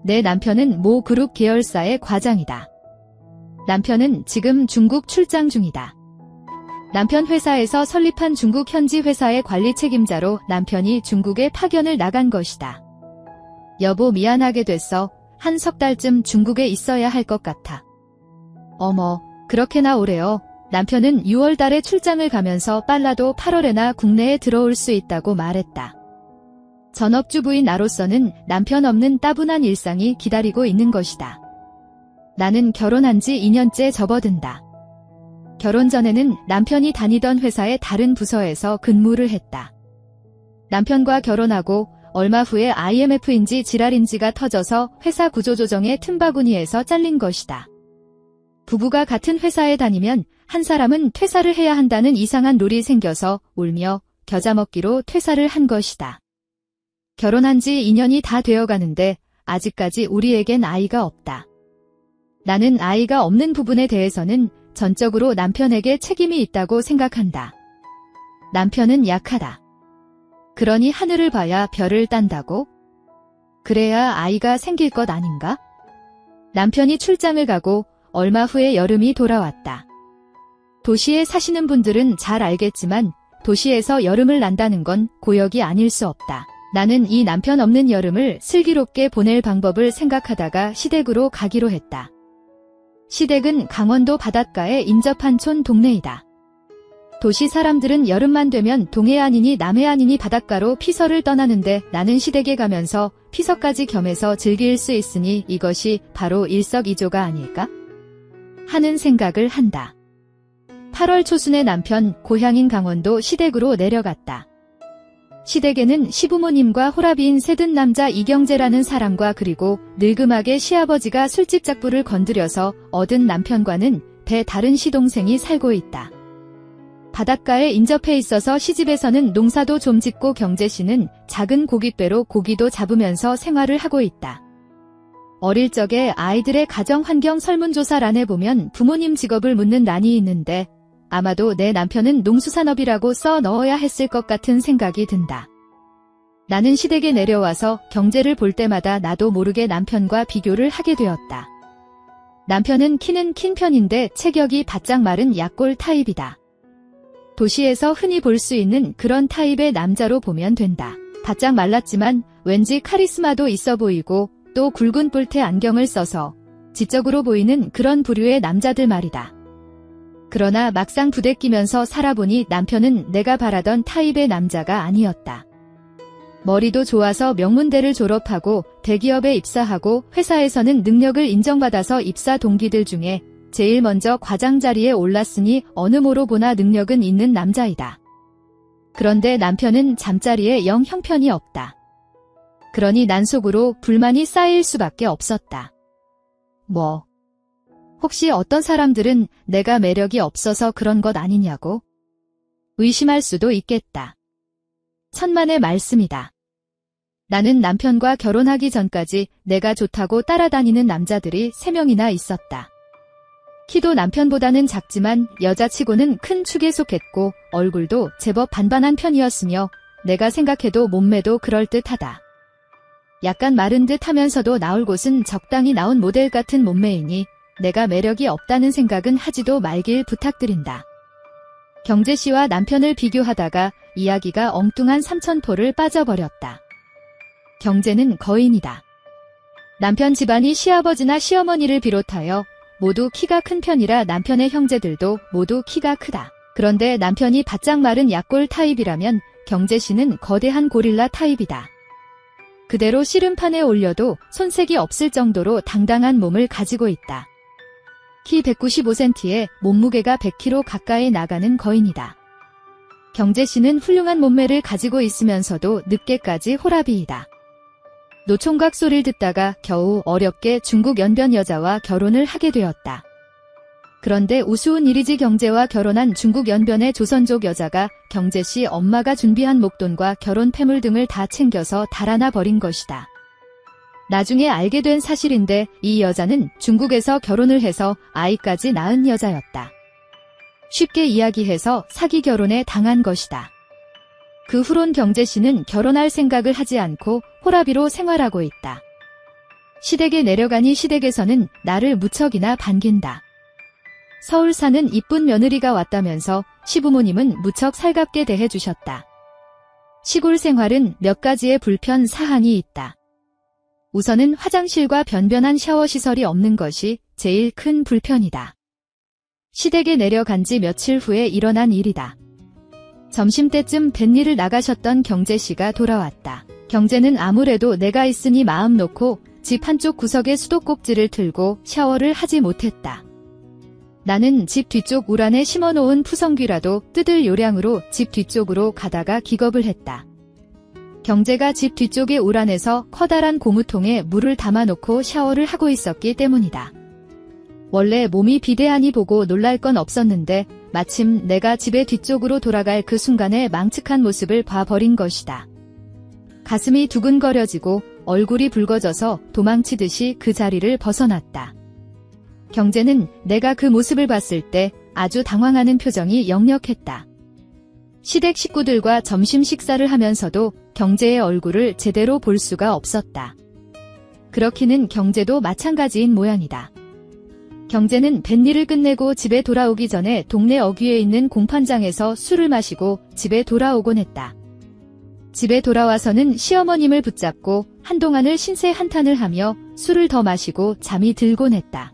내 남편은 모 그룹 계열사의 과장이다. 남편은 지금 중국 출장 중이다. 남편 회사에서 설립한 중국 현지 회사의 관리 책임자로 남편이 중국에 파견을 나간 것이다. 여보, 미안하게 됐어. 한 석 달쯤 중국에 있어야 할 것 같아. 어머, 그렇게나 오래요. 남편은 6월 달에 출장을 가면서 빨라도 8월에나 국내에 들어올 수 있다고 말했다. 전업주부인 나로서는 남편 없는 따분한 일상이 기다리고 있는 것이다. 나는 결혼한 지 2년째 접어든다. 결혼 전에는 남편이 다니던 회사의 다른 부서에서 근무를 했다. 남편과 결혼하고 얼마 후에 IMF인지 지랄인지가 터져서 회사 구조조정의 틈바구니에서 잘린 것이다. 부부가 같은 회사에 다니면 한 사람은 퇴사를 해야 한다는 이상한 룰이 생겨서 울며 겨자 먹기로 퇴사를 한 것이다. 결혼한 지 2년이 다 되어가는데 아직까지 우리에겐 아이가 없다. 나는 아이가 없는 부분에 대해서는 전적으로 남편에게 책임이 있다고 생각한다. 남편은 약하다. 그러니 하늘을 봐야 별을 딴다고? 그래야 아이가 생길 것 아닌가? 남편이 출장을 가고 얼마 후에 여름이 돌아왔다. 도시에 사시는 분들은 잘 알겠지만 도시에서 여름을 난다는 건 고역이 아닐 수 없다. 나는 이 남편 없는 여름을 슬기롭게 보낼 방법을 생각하다가 시댁으로 가기로 했다. 시댁은 강원도 바닷가에 인접한 촌 동네이다. 도시 사람들은 여름만 되면 동해안이니 남해안이니 바닷가로 피서를 떠나는데 나는 시댁에 가면서 피서까지 겸해서 즐길 수 있으니 이것이 바로 일석이조가 아닐까? 하는 생각을 한다. 8월 초순에 남편 고향인 강원도 시댁으로 내려갔다. 시댁에는 시부모님과 호라비인 세든 남자 이경재라는 사람과 그리고 늙음하게 시아버지가 술집 작부를 건드려서 얻은 남편과는 배 다른 시동생이 살고 있다. 바닷가에 인접해 있어서 시집에서는 농사도 좀 짓고 경재씨는 작은 고깃배로 고기도 잡으면서 생활을 하고 있다. 어릴 적에 아이들의 가정환경 설문조사란에 보면 부모님 직업을 묻는 란이 있는데 아마도 내 남편은 농수산업이라고 써 넣어야 했을 것 같은 생각이 든다. 나는 시댁에 내려와서 경재를 볼 때마다 나도 모르게 남편과 비교를 하게 되었다. 남편은 키는 킨 편인데 체격이 바짝 마른 약골 타입이다. 도시에서 흔히 볼 수 있는 그런 타입의 남자로 보면 된다. 바짝 말랐지만 왠지 카리스마도 있어 보이고 또 굵은 뿔테 안경을 써서 지적으로 보이는 그런 부류의 남자들 말이다. 그러나 막상 부대 끼면서 살아보니 남편은 내가 바라던 타입의 남자가 아니었다. 머리도 좋아서 명문대를 졸업하고 대기업에 입사하고 회사에서는 능력을 인정받아서 입사 동기들 중에 제일 먼저 과장 자리에 올랐으니 어느 모로 보나 능력은 있는 남자이다. 그런데 남편은 잠자리에 영 형편이 없다. 그러니 난 속으로 불만이 쌓일 수밖에 없었다. 혹시 어떤 사람들은 내가 매력이 없어서 그런 것 아니냐고? 의심할 수도 있겠다. 천만의 말씀이다. 나는 남편과 결혼하기 전까지 내가 좋다고 따라다니는 남자들이 3명이나 있었다. 키도 남편보다는 작지만 여자치고는 큰 축에 속했고 얼굴도 제법 반반한 편이었으며 내가 생각해도 몸매도 그럴듯하다. 약간 마른 듯 하면서도 나올 곳은 적당히 나온 모델 같은 몸매이니 내가 매력이 없다는 생각은 하지도 말길 부탁드린다. 경재씨와 남편을 비교하다가 이야기가 엉뚱한 삼천포를 빠져버렸다. 경재는 거인이다. 남편 집안이 시아버지나 시어머니를 비롯하여 모두 키가 큰 편이라 남편의 형제들도 모두 키가 크다. 그런데 남편이 바짝 마른 약골 타입이라면 경재씨는 거대한 고릴라 타입이다. 그대로 씨름판에 올려도 손색이 없을 정도로 당당한 몸을 가지고 있다. 키 195cm에 몸무게가 100kg 가까이 나가는 거인이다. 경재씨는 훌륭한 몸매를 가지고 있으면서도 늦게까지 호라비이다. 노총각 소리를 듣다가 겨우 어렵게 중국 연변 여자와 결혼을 하게 되었다. 그런데 우스운 일이지 경재와 결혼한 중국 연변의 조선족 여자가 경재씨 엄마가 준비한 목돈과 결혼 패물 등을 다 챙겨서 달아나 버린 것이다. 나중에 알게 된 사실인데 이 여자는 중국에서 결혼을 해서 아이까지 낳은 여자였다. 쉽게 이야기해서 사기 결혼에 당한 것이다. 그 후론 경재씨는 결혼할 생각을 하지 않고 호라비로 생활하고 있다. 시댁에 내려가니 시댁에서는 나를 무척이나 반긴다. 서울 사는 이쁜 며느리가 왔다면서 시부모님은 무척 살갑게 대해주셨다. 시골 생활은 몇 가지의 불편 사항이 있다. 우선은 화장실과 변변한 샤워 시설이 없는 것이 제일 큰 불편이다. 시댁에 내려간 지 며칠 후에 일어난 일이다. 점심때쯤 뱃일을 나가셨던 경재씨가 돌아왔다. 경재는 아무래도 내가 있으니 마음 놓고 집 한쪽 구석에 수도꼭지를 틀고 샤워를 하지 못했다. 나는 집 뒤쪽 우란에 심어놓은 푸성귀라도 뜯을 요량으로 집 뒤쪽으로 가다가 기겁을 했다. 경재가 집 뒤쪽의 우란에서 커다란 고무통에 물을 담아놓고 샤워를 하고 있었기 때문이다. 원래 몸이 비대하니 보고 놀랄 건 없었는데 마침 내가 집의 뒤쪽으로 돌아갈 그 순간에 망측한 모습을 봐버린 것이다. 가슴이 두근거려지고 얼굴이 붉어져서 도망치듯이 그 자리를 벗어났다. 경재는 내가 그 모습을 봤을 때 아주 당황하는 표정이 역력했다. 시댁 식구들과 점심 식사를 하면서도 경재의 얼굴을 제대로 볼 수가 없었다. 그렇기는 경재도 마찬가지인 모양이다. 경재는 뱃일을 끝내고 집에 돌아오기 전에 동네 어귀에 있는 공판장에서 술을 마시고 집에 돌아오곤 했다. 집에 돌아와서는 시어머님을 붙잡고 한동안을 신세 한탄을 하며 술을 더 마시고 잠이 들곤 했다.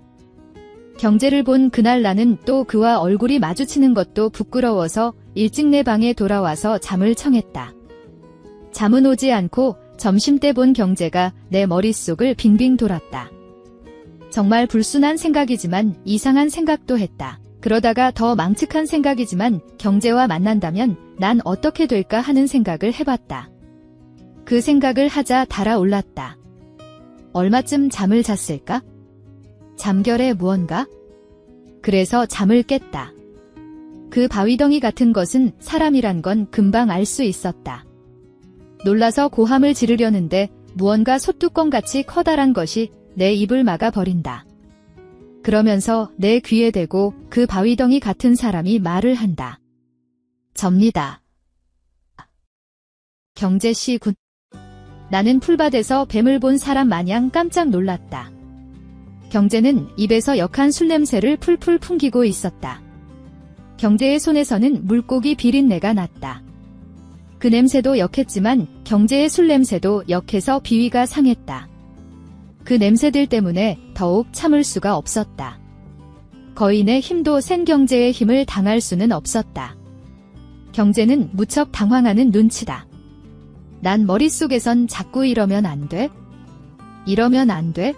경재를 본 그날 나는 또 그와 얼굴이 마주치는 것도 부끄러워서 일찍 내 방에 돌아와서 잠을 청했다. 잠은 오지 않고 점심때 본 경재가 내 머릿속을 빙빙 돌았다. 정말 불순한 생각이지만 이상한 생각도 했다. 그러다가 더 망측한 생각이지만 경재와 만난다면 난 어떻게 될까 하는 생각을 해봤다. 그 생각을 하자 달아올랐다. 얼마쯤 잠을 잤을까? 잠결에 무언가? 그래서 잠을 깼다. 그 바위덩이 같은 것은 사람이란 건 금방 알 수 있었다. 놀라서 고함을 지르려는데 무언가 솥뚜껑같이 커다란 것이 내 입을 막아버린다. 그러면서 내 귀에 대고 그 바위덩이 같은 사람이 말을 한다. 접니다. 경재씨 군. 나는 풀밭에서 뱀을 본 사람 마냥 깜짝 놀랐다. 경재는 입에서 역한 술냄새를 풀풀 풍기고 있었다. 경재의 손에서는 물고기 비린내가 났다. 그 냄새도 역했지만 경재의 술냄새도 역해서 비위가 상했다. 그 냄새들 때문에 더욱 참을 수가 없었다. 거인의 힘도 센 경재의 힘을 당할 수는 없었다. 경재는 무척 당황하는 눈치다. 난 머릿속에선 자꾸 이러면 안 돼? 이러면 안 돼?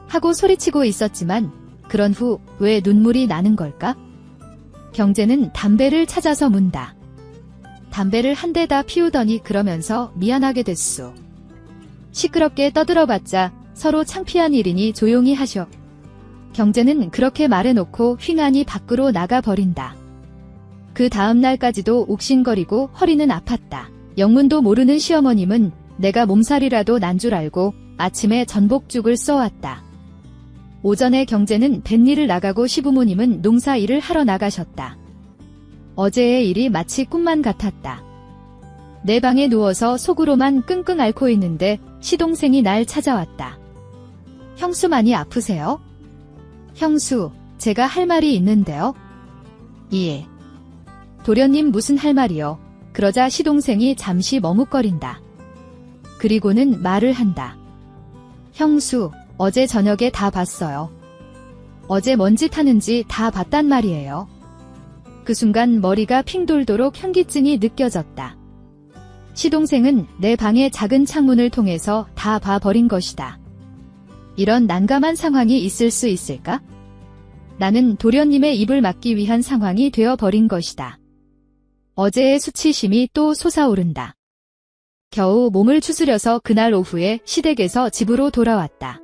하고 소리치고 있었지만 그런 후 왜 눈물이 나는 걸까? 경재는 담배를 찾아서 문다. 담배를 한 대 다 피우더니 그러면서 미안하게 됐소. 시끄럽게 떠들어봤자 서로 창피한 일이니 조용히 하셔. 경재는 그렇게 말해놓고 휑하니 밖으로 나가버린다. 그 다음 날까지도 옥신거리고 허리는 아팠다. 영문도 모르는 시어머님은 내가 몸살이라도 난 줄 알고 아침에 전복죽을 써왔다. 오전에 경재는 뱃일을 나가고 시부모님은 농사일을 하러 나가셨다. 어제의 일이 마치 꿈만 같았다. 내 방에 누워서 속으로만 끙끙 앓고 있는데 시동생이 날 찾아왔다. 형수 많이 아프세요? 형수, 제가 할 말이 있는데요. 예. 도련님 무슨 할 말이요? 그러자 시동생이 잠시 머뭇거린다. 그리고는 말을 한다. 형수, 어제 저녁에 다 봤어요. 어제 뭔 짓 하는지 다 봤단 말이에요. 그 순간 머리가 핑 돌도록 현기증이 느껴졌다. 시동생은 내 방의 작은 창문을 통해서 다 봐버린 것이다. 이런 난감한 상황이 있을 수 있을까? 나는 도련님의 입을 막기 위한 상황이 되어버린 것이다. 어제의 수치심이 또 솟아오른다. 겨우 몸을 추스려서 그날 오후에 시댁에서 집으로 돌아왔다.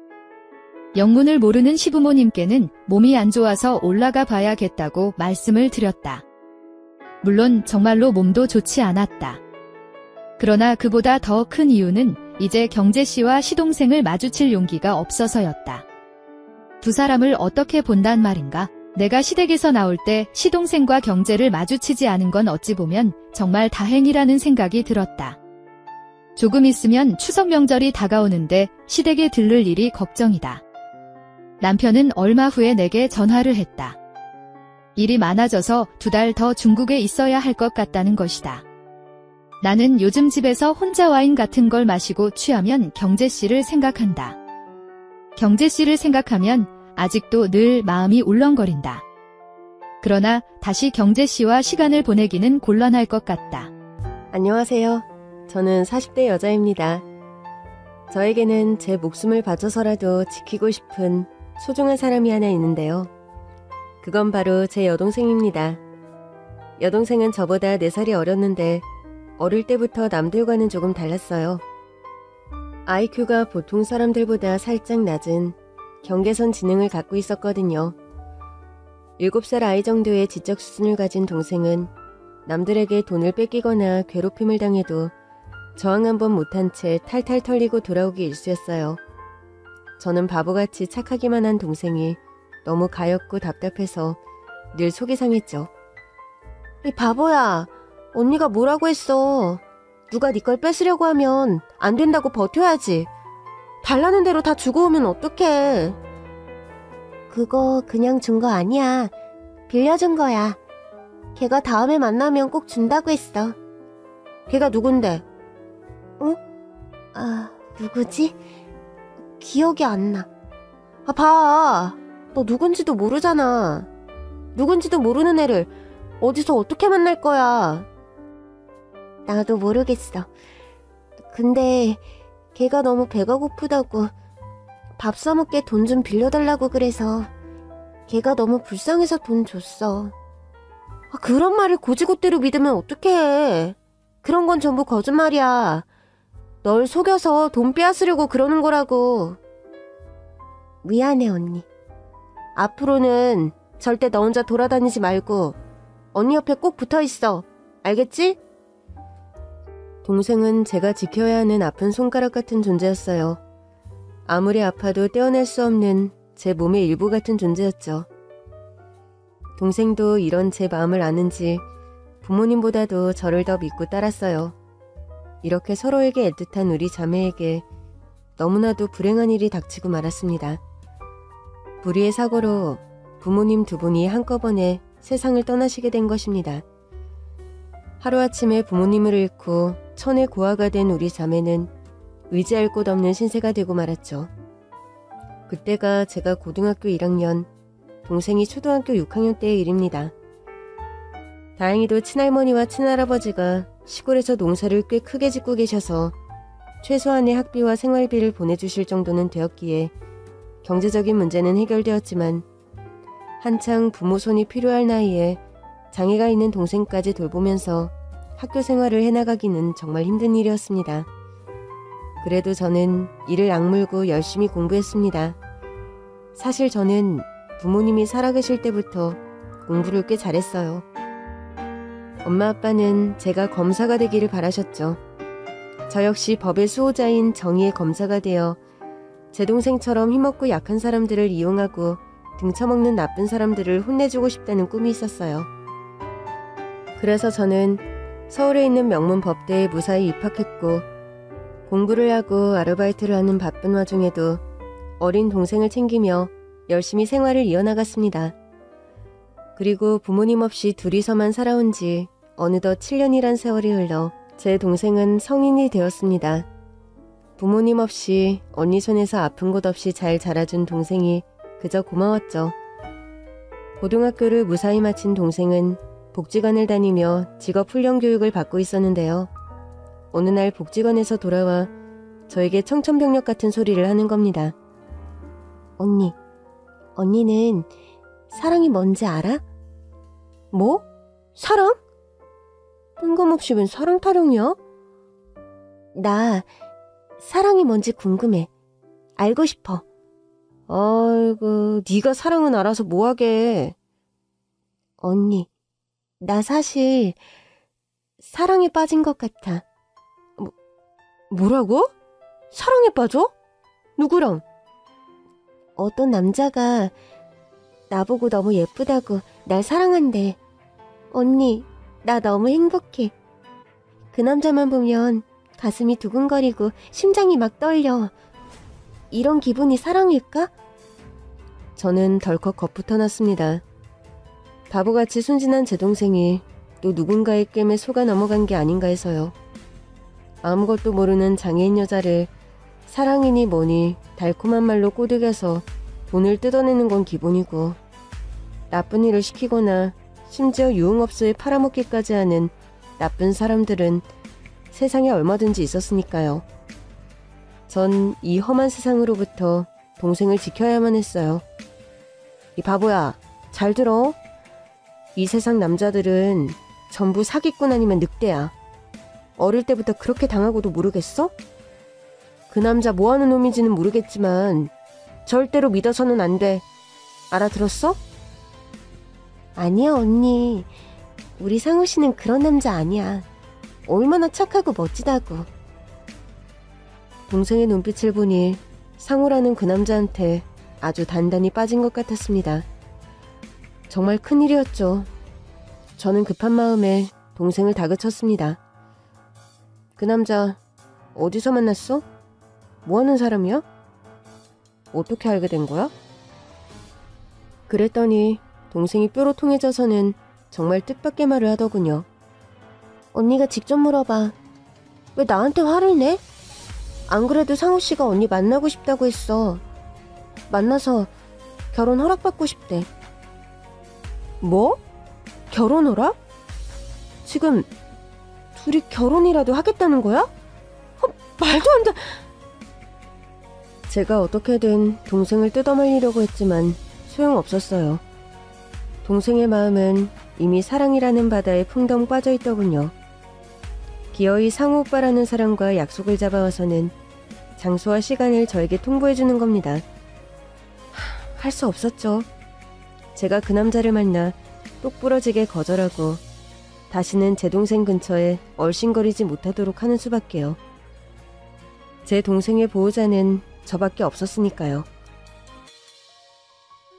영문을 모르는 시부모님께는 몸이 안 좋아서 올라가 봐야겠다고 말씀을 드렸다. 물론 정말로 몸도 좋지 않았다. 그러나 그보다 더 큰 이유는 이제 경재씨와 시동생을 마주칠 용기가 없어서였다. 두 사람을 어떻게 본단 말인가? 내가 시댁에서 나올 때 시동생과 경재를 마주치지 않은 건 어찌 보면 정말 다행이라는 생각이 들었다. 조금 있으면 추석 명절이 다가오는데 시댁에 들를 일이 걱정이다. 남편은 얼마 후에 내게 전화를 했다. 일이 많아져서 2달 더 중국에 있어야 할 것 같다는 것이다. 나는 요즘 집에서 혼자 와인 같은 걸 마시고 취하면 경재씨를 생각한다. 경재씨를 생각하면 아직도 늘 마음이 울렁거린다. 그러나 다시 경재씨와 시간을 보내기는 곤란할 것 같다. 안녕하세요. 저는 40대 여자입니다. 저에게는 제 목숨을 바쳐서라도 지키고 싶은 소중한 사람이 하나 있는데요. 그건 바로 제 여동생입니다. 여동생은 저보다 4살이 어렸는데 어릴 때부터 남들과는 조금 달랐어요. IQ가 보통 사람들보다 살짝 낮은 경계선 지능을 갖고 있었거든요. 7살 아이 정도의 지적 수준을 가진 동생은 남들에게 돈을 뺏기거나 괴롭힘을 당해도 저항 한번 못한 채 탈탈 털리고 돌아오기 일쑤였어요. 저는 바보같이 착하기만 한 동생이 너무 가엾고 답답해서 늘 속이 상했죠. 이 바보야, 언니가 뭐라고 했어. 누가 네 걸 뺏으려고 하면 안 된다고 버텨야지. 달라는 대로 다 주고 오면 어떡해. 그거 그냥 준 거 아니야. 빌려준 거야. 걔가 다음에 만나면 꼭 준다고 했어. 걔가 누군데? 어? 누구지? 기억이 안 나. 봐. 너 누군지도 모르잖아. 누군지도 모르는 애를 어디서 어떻게 만날 거야. 나도 모르겠어. 근데 걔가 너무 배가 고프다고 밥 사먹게 돈 좀 빌려달라고 그래서 걔가 너무 불쌍해서 돈 줬어. 그런 말을 고지고대로 믿으면 어떡해. 그런 건 전부 거짓말이야. 널 속여서 돈 빼앗으려고 그러는 거라고. 미안해, 언니. 앞으로는 절대 너 혼자 돌아다니지 말고 언니 옆에 꼭 붙어있어. 알겠지? 동생은 제가 지켜야 하는 아픈 손가락 같은 존재였어요. 아무리 아파도 떼어낼 수 없는 제 몸의 일부 같은 존재였죠. 동생도 이런 제 마음을 아는지 부모님보다도 저를 더 믿고 따랐어요. 이렇게 서로에게 애틋한 우리 자매에게 너무나도 불행한 일이 닥치고 말았습니다. 불의의 사고로 부모님 2분이 한꺼번에 세상을 떠나시게 된 것입니다. 하루아침에 부모님을 잃고 천의 고아가 된 우리 자매는 의지할 곳 없는 신세가 되고 말았죠. 그때가 제가 고등학교 1학년, 동생이 초등학교 6학년 때의 일입니다. 다행히도 친할머니와 친할아버지가 시골에서 농사를 꽤 크게 짓고 계셔서 최소한의 학비와 생활비를 보내주실 정도는 되었기에 경제적인 문제는 해결되었지만 한창 부모 손이 필요할 나이에 장애가 있는 동생까지 돌보면서 학교 생활을 해나가기는 정말 힘든 일이었습니다. 그래도 저는 이를 악물고 열심히 공부했습니다. 사실 저는 부모님이 살아계실 때부터 공부를 꽤 잘했어요. 엄마 아빠는 제가 검사가 되기를 바라셨죠. 저 역시 법의 수호자인 정의의 검사가 되어 제 동생처럼 힘없고 약한 사람들을 이용하고 등쳐먹는 나쁜 사람들을 혼내주고 싶다는 꿈이 있었어요. 그래서 저는 서울에 있는 명문 법대에 무사히 입학했고 공부를 하고 아르바이트를 하는 바쁜 와중에도 어린 동생을 챙기며 열심히 생활을 이어나갔습니다. 그리고 부모님 없이 둘이서만 살아온 지 어느덧 7년이란 세월이 흘러 제 동생은 성인이 되었습니다. 부모님 없이 언니 손에서 아픈 곳 없이 잘 자라준 동생이 그저 고마웠죠. 고등학교를 무사히 마친 동생은 복지관을 다니며 직업훈련 교육을 받고 있었는데요. 어느 날 복지관에서 돌아와 저에게 청천벽력 같은 소리를 하는 겁니다. 언니는 사랑이 뭔지 알아? 뭐? 사랑? 뜬금없이 웬 사랑 타령이야? 나 사랑이 뭔지 궁금해. 알고 싶어. 아이고, 네가 사랑은 알아서 뭐하게. 언니, 나 사실 사랑에 빠진 것 같아. 뭐라고? 사랑에 빠져? 누구랑? 어떤 남자가 나보고 너무 예쁘다고 날 사랑한대. 언니, 나 너무 행복해. 그 남자만 보면 가슴이 두근거리고 심장이 막 떨려. 이런 기분이 사랑일까? 저는 덜컥 겁부터 났습니다. 바보같이 순진한 제 동생이 또 누군가의 깸에 속아 넘어간 게 아닌가 해서요. 아무것도 모르는 장애인 여자를 사랑이니 뭐니 달콤한 말로 꼬드겨서 돈을 뜯어내는 건 기본이고, 나쁜 일을 시키거나 심지어 유흥업소에 팔아먹기까지 하는 나쁜 사람들은 세상에 얼마든지 있었으니까요. 전 이 험한 세상으로부터 동생을 지켜야만 했어요. 이 바보야, 잘 들어. 이 세상 남자들은 전부 사기꾼 아니면 늑대야. 어릴 때부터 그렇게 당하고도 모르겠어? 그 남자 뭐하는 놈인지는 모르겠지만 절대로 믿어서는 안 돼. 알아들었어? 아니야, 언니. 우리 상우 씨는 그런 남자 아니야. 얼마나 착하고 멋지다고. 동생의 눈빛을 보니 상우라는 그 남자한테 아주 단단히 빠진 것 같았습니다. 정말 큰일이었죠. 저는 급한 마음에 동생을 다그쳤습니다. 그 남자 어디서 만났어? 뭐하는 사람이야? 어떻게 알게 된 거야? 그랬더니 동생이 뾰로 통해져서는 정말 뜻밖의 말을 하더군요. 언니가 직접 물어봐. 왜 나한테 화를 내? 안 그래도 상우씨가 언니 만나고 싶다고 했어. 만나서 결혼 허락받고 싶대. 뭐? 결혼 허락? 지금 둘이 결혼이라도 하겠다는 거야? 말도 안 돼. 제가 어떻게든 동생을 뜯어말리려고 했지만 소용없었어요. 동생의 마음은 이미 사랑이라는 바다에 풍덩 빠져있더군요. 기어이 상우 오빠라는 사람과 약속을 잡아와서는 장소와 시간을 저에게 통보해주는 겁니다. 할 수 없었죠. 제가 그 남자를 만나 똑부러지게 거절하고 다시는 제 동생 근처에 얼씬거리지 못하도록 하는 수밖에요. 제 동생의 보호자는 저밖에 없었으니까요.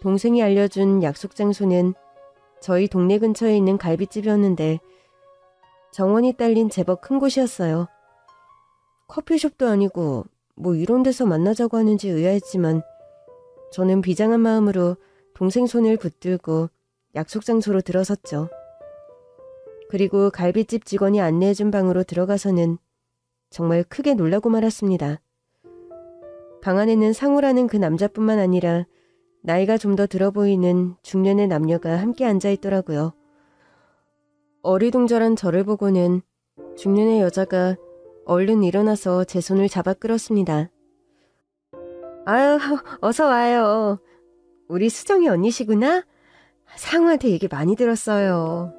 동생이 알려준 약속 장소는 저희 동네 근처에 있는 갈비집이었는데 정원이 딸린 제법 큰 곳이었어요. 커피숍도 아니고 뭐 이런 데서 만나자고 하는지 의아했지만 저는 비장한 마음으로 동생 손을 붙들고 약속 장소로 들어섰죠. 그리고 갈비집 직원이 안내해준 방으로 들어가서는 정말 크게 놀라고 말았습니다. 방 안에는 상우라는 그 남자뿐만 아니라 나이가 좀 더 들어 보이는 중년의 남녀가 함께 앉아있더라고요. 어리둥절한 저를 보고는 중년의 여자가 얼른 일어나서 제 손을 잡아 끌었습니다. 아유, 어서 와요. 우리 수정이 언니시구나? 상우한테 얘기 많이 들었어요.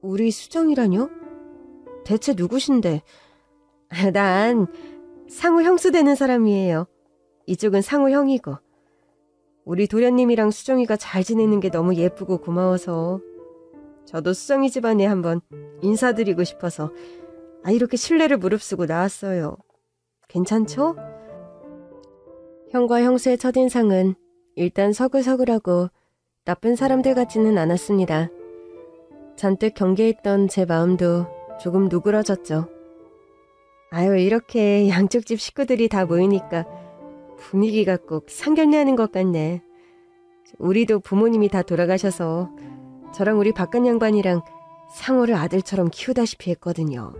우리 수정이라뇨? 대체 누구신데? 난 상우 형수 되는 사람이에요. 이쪽은 상우 형이고. 우리 도련님이랑 수정이가 잘 지내는 게 너무 예쁘고 고마워서 저도 수정이 집안에 한번 인사드리고 싶어서 이렇게 신뢰를 무릅쓰고 나왔어요. 괜찮죠? 형과 형수의 첫인상은 일단 서글서글하고 나쁜 사람들 같지는 않았습니다. 잔뜩 경계했던 제 마음도 조금 누그러졌죠. 이렇게 양쪽 집 식구들이 다 모이니까 분위기가 꼭 상견례하는 것 같네. 우리도 부모님이 다 돌아가셔서 저랑 우리 박간 양반이랑 상우를 아들처럼 키우다시피 했거든요.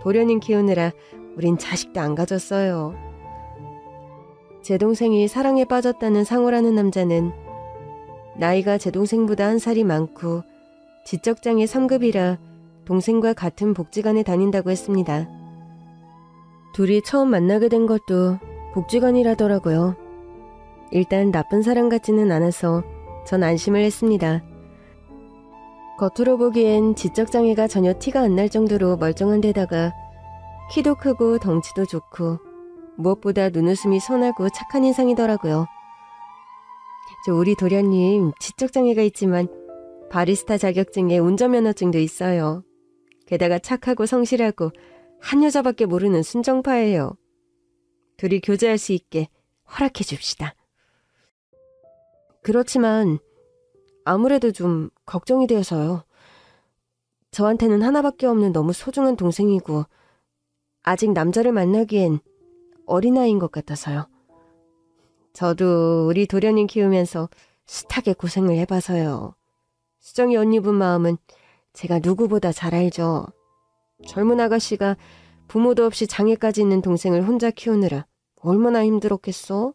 도련님 키우느라 우린 자식도 안 가졌어요. 제 동생이 사랑에 빠졌다는 상우라는 남자는 나이가 제 동생보다 한 살이 많고 지적장애 3급이라 동생과 같은 복지관에 다닌다고 했습니다. 둘이 처음 만나게 된 것도 복지관이라더라고요. 일단 나쁜 사람 같지는 않아서 전 안심을 했습니다. 겉으로 보기엔 지적장애가 전혀 티가 안 날 정도로 멀쩡한 데다가 키도 크고 덩치도 좋고 무엇보다 눈웃음이 선하고 착한 인상이더라고요. 우리 도련님 지적장애가 있지만 바리스타 자격증에 운전면허증도 있어요. 게다가 착하고 성실하고 한 여자밖에 모르는 순정파예요. 둘이 교제할 수 있게 허락해 줍시다. 그렇지만 아무래도 좀 걱정이 되어서요. 저한테는 하나밖에 없는 너무 소중한 동생이고 아직 남자를 만나기엔 어린아이인 것 같아서요. 저도 우리 도련님 키우면서 숱하게 고생을 해봐서요. 수정이 언니 분 마음은 제가 누구보다 잘 알죠. 젊은 아가씨가 부모도 없이 장애까지 있는 동생을 혼자 키우느라 얼마나 힘들었겠어?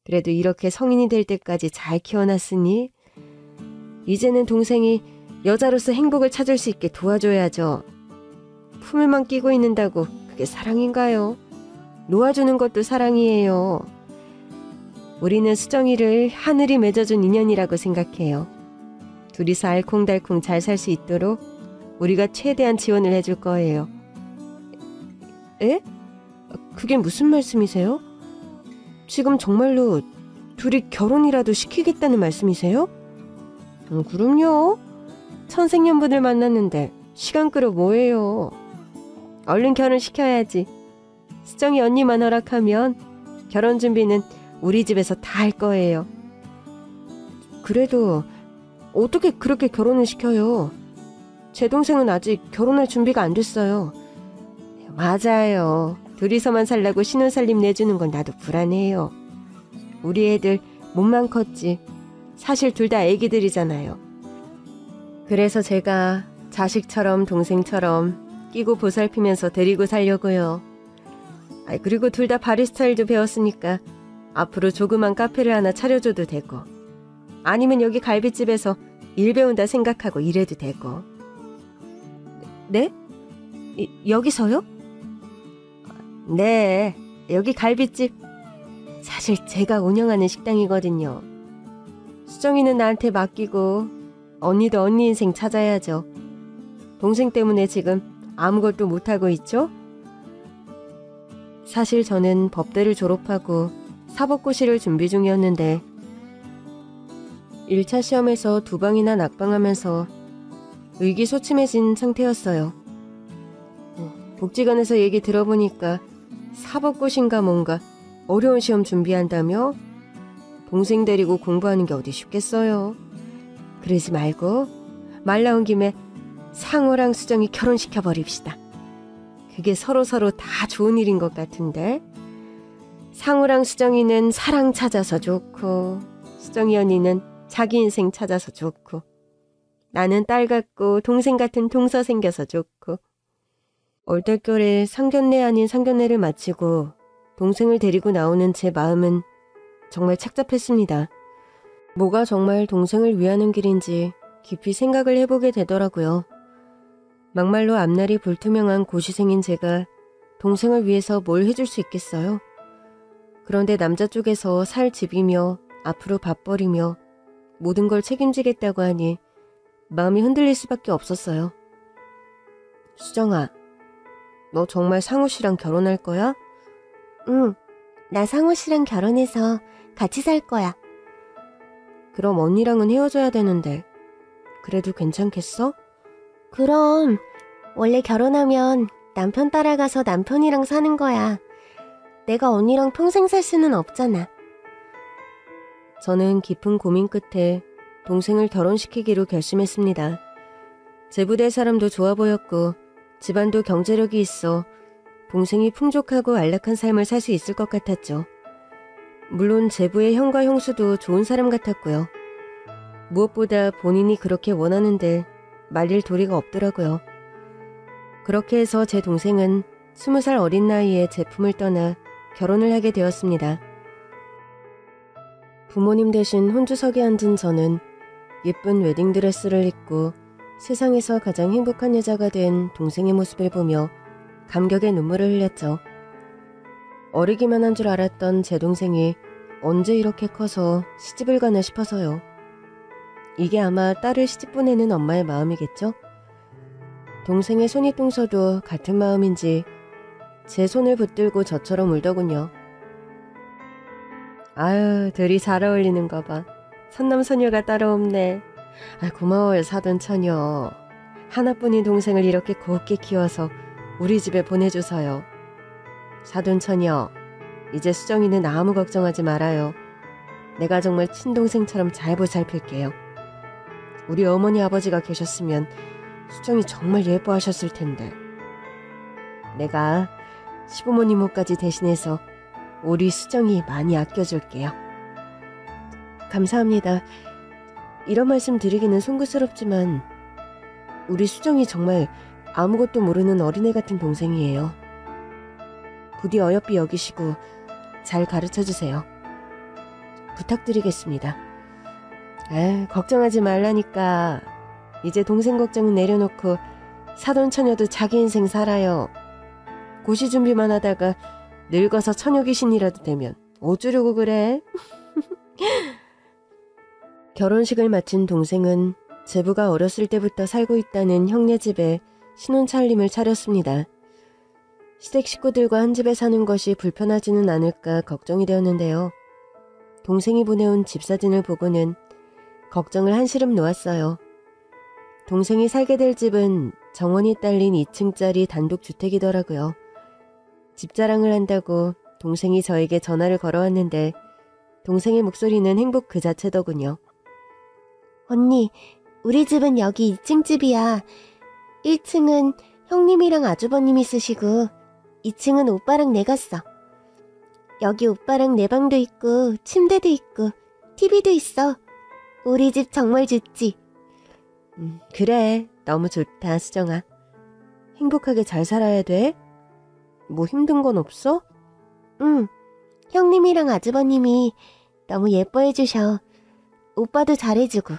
그래도 이렇게 성인이 될 때까지 잘 키워놨으니 이제는 동생이 여자로서 행복을 찾을 수 있게 도와줘야죠. 품에만 끼고 있는다고 그게 사랑인가요? 놓아주는 것도 사랑이에요. 우리는 수정이를 하늘이 맺어준 인연이라고 생각해요. 둘이서 알콩달콩 잘 살 수 있도록 우리가 최대한 지원을 해줄 거예요. 에? 그게 무슨 말씀이세요? 지금 정말로 둘이 결혼이라도 시키겠다는 말씀이세요? 그럼요. 천생연분을 만났는데 시간 끌어 뭐예요. 얼른 결혼시켜야지. 수정이 언니만 허락하면 결혼 준비는 우리 집에서 다 할 거예요. 그래도 어떻게 그렇게 결혼을 시켜요? 제 동생은 아직 결혼할 준비가 안 됐어요. 맞아요. 둘이서만 살라고 신혼살림 내주는 건 나도 불안해요. 우리 애들 몸만 컸지. 사실 둘 다 애기들이잖아요. 그래서 제가 자식처럼 동생처럼 끼고 보살피면서 데리고 살려고요. 그리고 둘 다 바리스타 일도 배웠으니까 앞으로 조그만 카페를 하나 차려줘도 되고 아니면 여기 갈비집에서 일 배운다 생각하고 일해도 되고. 네? 여기서요? 네, 여기 갈비집. 사실 제가 운영하는 식당이거든요. 수정이는 나한테 맡기고 언니도 언니 인생 찾아야죠. 동생 때문에 지금 아무것도 못하고 있죠? 사실 저는 법대를 졸업하고 사법고시를 준비 중이었는데 1차 시험에서 2방이나 낙방하면서 의기소침해진 상태였어요. 복지관에서 얘기 들어보니까 사법고시인가 뭔가 어려운 시험 준비한다며 동생 데리고 공부하는 게 어디 쉽겠어요. 그러지 말고 말 나온 김에 상호랑 수정이 결혼시켜버립시다. 그게 서로서로 다 좋은 일인 것 같은데. 상호랑 수정이는 사랑 찾아서 좋고 수정이 언니는 자기 인생 찾아서 좋고 나는 딸 같고 동생 같은 동서 생겨서 좋고. 얼떨결에 상견례 아닌 상견례를 마치고 동생을 데리고 나오는 제 마음은 정말 착잡했습니다. 뭐가 정말 동생을 위하는 길인지 깊이 생각을 해보게 되더라고요. 막말로 앞날이 불투명한 고시생인 제가 동생을 위해서 뭘 해줄 수 있겠어요? 그런데 남자 쪽에서 살 집이며 앞으로 밥벌이며 모든 걸 책임지겠다고 하니 마음이 흔들릴 수밖에 없었어요. 수정아, 너 정말 상우 씨랑 결혼할 거야? 응, 나 상우 씨랑 결혼해서 같이 살 거야. 그럼 언니랑은 헤어져야 되는데 그래도 괜찮겠어? 그럼 원래 결혼하면 남편 따라가서 남편이랑 사는 거야. 내가 언니랑 평생 살 수는 없잖아. 저는 깊은 고민 끝에 동생을 결혼시키기로 결심했습니다. 제부될 사람도 좋아 보였고 집안도 경제력이 있어 동생이 풍족하고 안락한 삶을 살 수 있을 것 같았죠. 물론 제부의 형과 형수도 좋은 사람 같았고요. 무엇보다 본인이 그렇게 원하는데 말릴 도리가 없더라고요. 그렇게 해서 제 동생은 20살 어린 나이에 제 품을 떠나 결혼을 하게 되었습니다. 부모님 대신 혼주석에 앉은 저는 예쁜 웨딩드레스를 입고 세상에서 가장 행복한 여자가 된 동생의 모습을 보며 감격의 눈물을 흘렸죠. 어리기만 한 줄 알았던 제 동생이 언제 이렇게 커서 시집을 가나 싶어서요. 이게 아마 딸을 시집 보내는 엄마의 마음이겠죠? 동생의 손윗동서도 같은 마음인지 제 손을 붙들고 저처럼 울더군요. 아유, 둘이 잘 어울리는 거 봐. 선남선녀가 따로 없네. 고마워요, 사돈처녀. 하나뿐인 동생을 이렇게 곱게 키워서 우리 집에 보내줘서요. 사돈처녀, 이제 수정이는 아무 걱정하지 말아요. 내가 정말 친동생처럼 잘 보살필게요. 우리 어머니 아버지가 계셨으면 수정이 정말 예뻐하셨을 텐데. 내가 시부모님 옷까지 대신해서 우리 수정이 많이 아껴줄게요. 감사합니다. 이런 말씀 드리기는 송구스럽지만 우리 수정이 정말 아무것도 모르는 어린애 같은 동생이에요. 부디 어여삐 여기시고 잘 가르쳐주세요. 부탁드리겠습니다. 걱정하지 말라니까. 이제 동생 걱정은 내려놓고 사돈처녀도 자기 인생 살아요. 고시 준비만 하다가 늙어서 처녀 귀신이라도 되면 어쩌려고 그래? 결혼식을 마친 동생은 제부가 어렸을 때부터 살고 있다는 형네 집에 신혼차림을 차렸습니다. 시댁 식구들과 한 집에 사는 것이 불편하지는 않을까 걱정이 되었는데요. 동생이 보내온 집 사진을 보고는 걱정을 한시름 놓았어요. 동생이 살게 될 집은 정원이 딸린 2층짜리 단독주택이더라고요. 집 자랑을 한다고 동생이 저에게 전화를 걸어왔는데 동생의 목소리는 행복 그 자체더군요. 언니, 우리 집은 여기 2층 집이야. 1층은 형님이랑 아주버님이 쓰시고 2층은 오빠랑 내가 써. 여기 오빠랑 내 방도 있고 침대도 있고 TV도 있어. 우리 집 정말 좋지? 그래, 너무 좋다, 수정아. 행복하게 잘 살아야 돼. 뭐 힘든 건 없어? 응, 형님이랑 아주버님이 너무 예뻐해 주셔. 오빠도 잘해주고.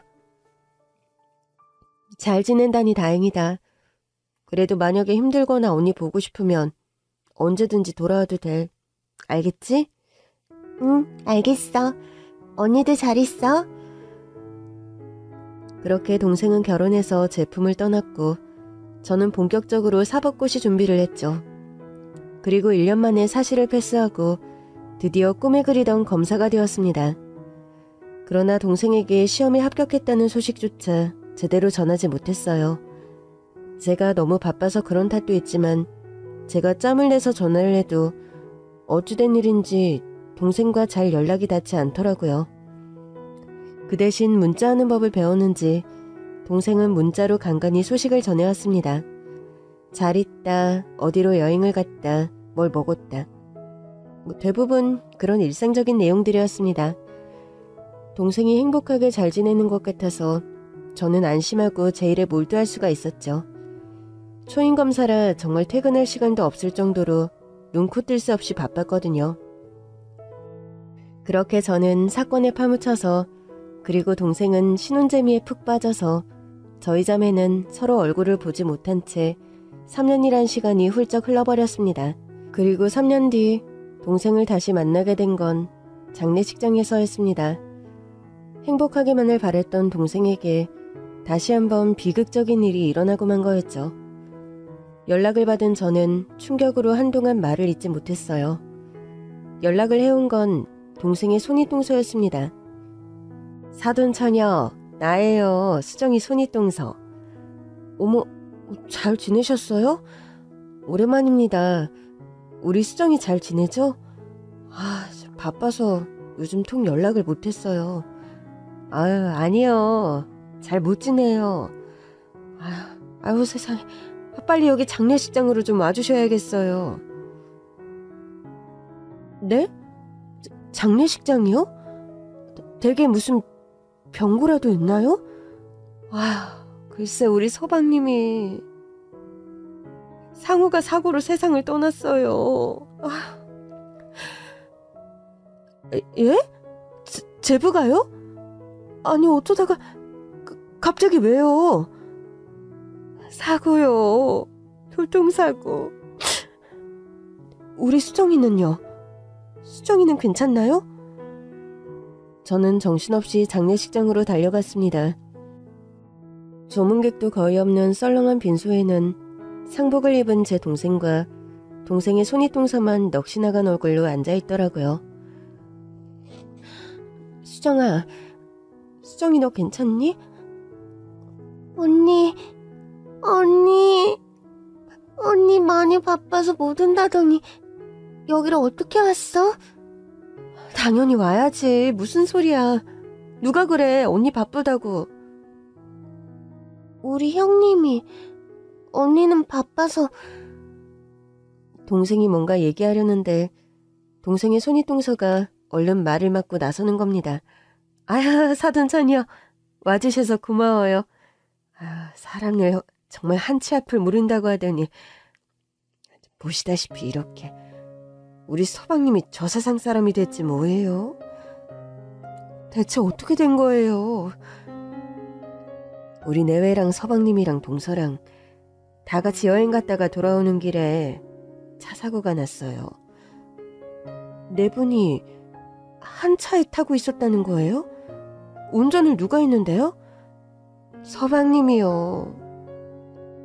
잘 지낸다니 다행이다. 그래도 만약에 힘들거나 언니 보고 싶으면 언제든지 돌아와도 돼. 알겠지? 응, 알겠어. 언니도 잘 있어. 그렇게 동생은 결혼해서 제품을 떠났고 저는 본격적으로 사법고시 준비를 했죠. 그리고 1년 만에 사시를 패스하고 드디어 꿈에 그리던 검사가 되었습니다. 그러나 동생에게 시험에 합격했다는 소식조차 제대로 전하지 못했어요. 제가 너무 바빠서 그런 탓도 있지만 제가 짬을 내서 전화를 해도 어찌된 일인지 동생과 잘 연락이 닿지 않더라고요. 그 대신 문자하는 법을 배웠는지 동생은 문자로 간간히 소식을 전해왔습니다. 잘 있다, 어디로 여행을 갔다, 뭘 먹었다. 대부분 그런 일상적인 내용들이었습니다. 동생이 행복하게 잘 지내는 것 같아서 저는 안심하고 제 일에 몰두할 수가 있었죠. 초임검사라 정말 퇴근할 시간도 없을 정도로 눈코 뜰 새 없이 바빴거든요. 그렇게 저는 사건에 파묻혀서 그리고 동생은 신혼재미에 푹 빠져서 저희 자매는 서로 얼굴을 보지 못한 채 3년이란 시간이 훌쩍 흘러버렸습니다. 그리고 3년 뒤 동생을 다시 만나게 된 건 장례식장에서였습니다. 행복하기만을 바랬던 동생에게 다시 한번 비극적인 일이 일어나고 만 거였죠. 연락을 받은 저는 충격으로 한동안 말을 잇지 못했어요. 연락을 해온 건 동생의 손윗동서였습니다. 사돈처녀, 나예요. 수정이 손윗동서. 어머, 잘 지내셨어요? 오랜만입니다. 우리 수정이 잘 지내죠? 바빠서 요즘 통 연락을 못했어요. 아니요. 잘 못 지내요. 아유, 세상에. 빨리 여기 장례식장으로 좀 와주셔야겠어요. 네? 장례식장이요? 댁에 무슨 병고라도 있나요? 글쎄 우리 서방님이 상우가 사고로 세상을 떠났어요. 예? 제부가요? 아니 어쩌다가 갑자기 왜요? 사고요. 교통사고. 우리 수정이는요? 수정이는 괜찮나요? 저는 정신없이 장례식장으로 달려갔습니다. 조문객도 거의 없는 썰렁한 빈소에는 상복을 입은 제 동생과 동생의 손윗동서만 넋이 나간 얼굴로 앉아있더라고요. 수정아, 수정이 너 괜찮니? 언니 많이 바빠서 못 온다더니 여기를 어떻게 왔어? 당연히 와야지. 무슨 소리야. 누가 그래. 언니 바쁘다고. 우리 형님이, 언니는 바빠서. 동생이 뭔가 얘기하려는데 동생의 손윗동서가 얼른 말을 막고 나서는 겁니다. 아야, 사돈천이요. 와주셔서 고마워요. 사람을 정말 한치 앞을 모른다고 하더니 보시다시피 이렇게 우리 서방님이 저 세상 사람이 됐지 뭐예요? 대체 어떻게 된 거예요? 우리 내외랑 서방님이랑 동서랑 다 같이 여행 갔다가 돌아오는 길에 차 사고가 났어요. 네 분이 한 차에 타고 있었다는 거예요? 운전을 누가 했는데요? 서방님이요.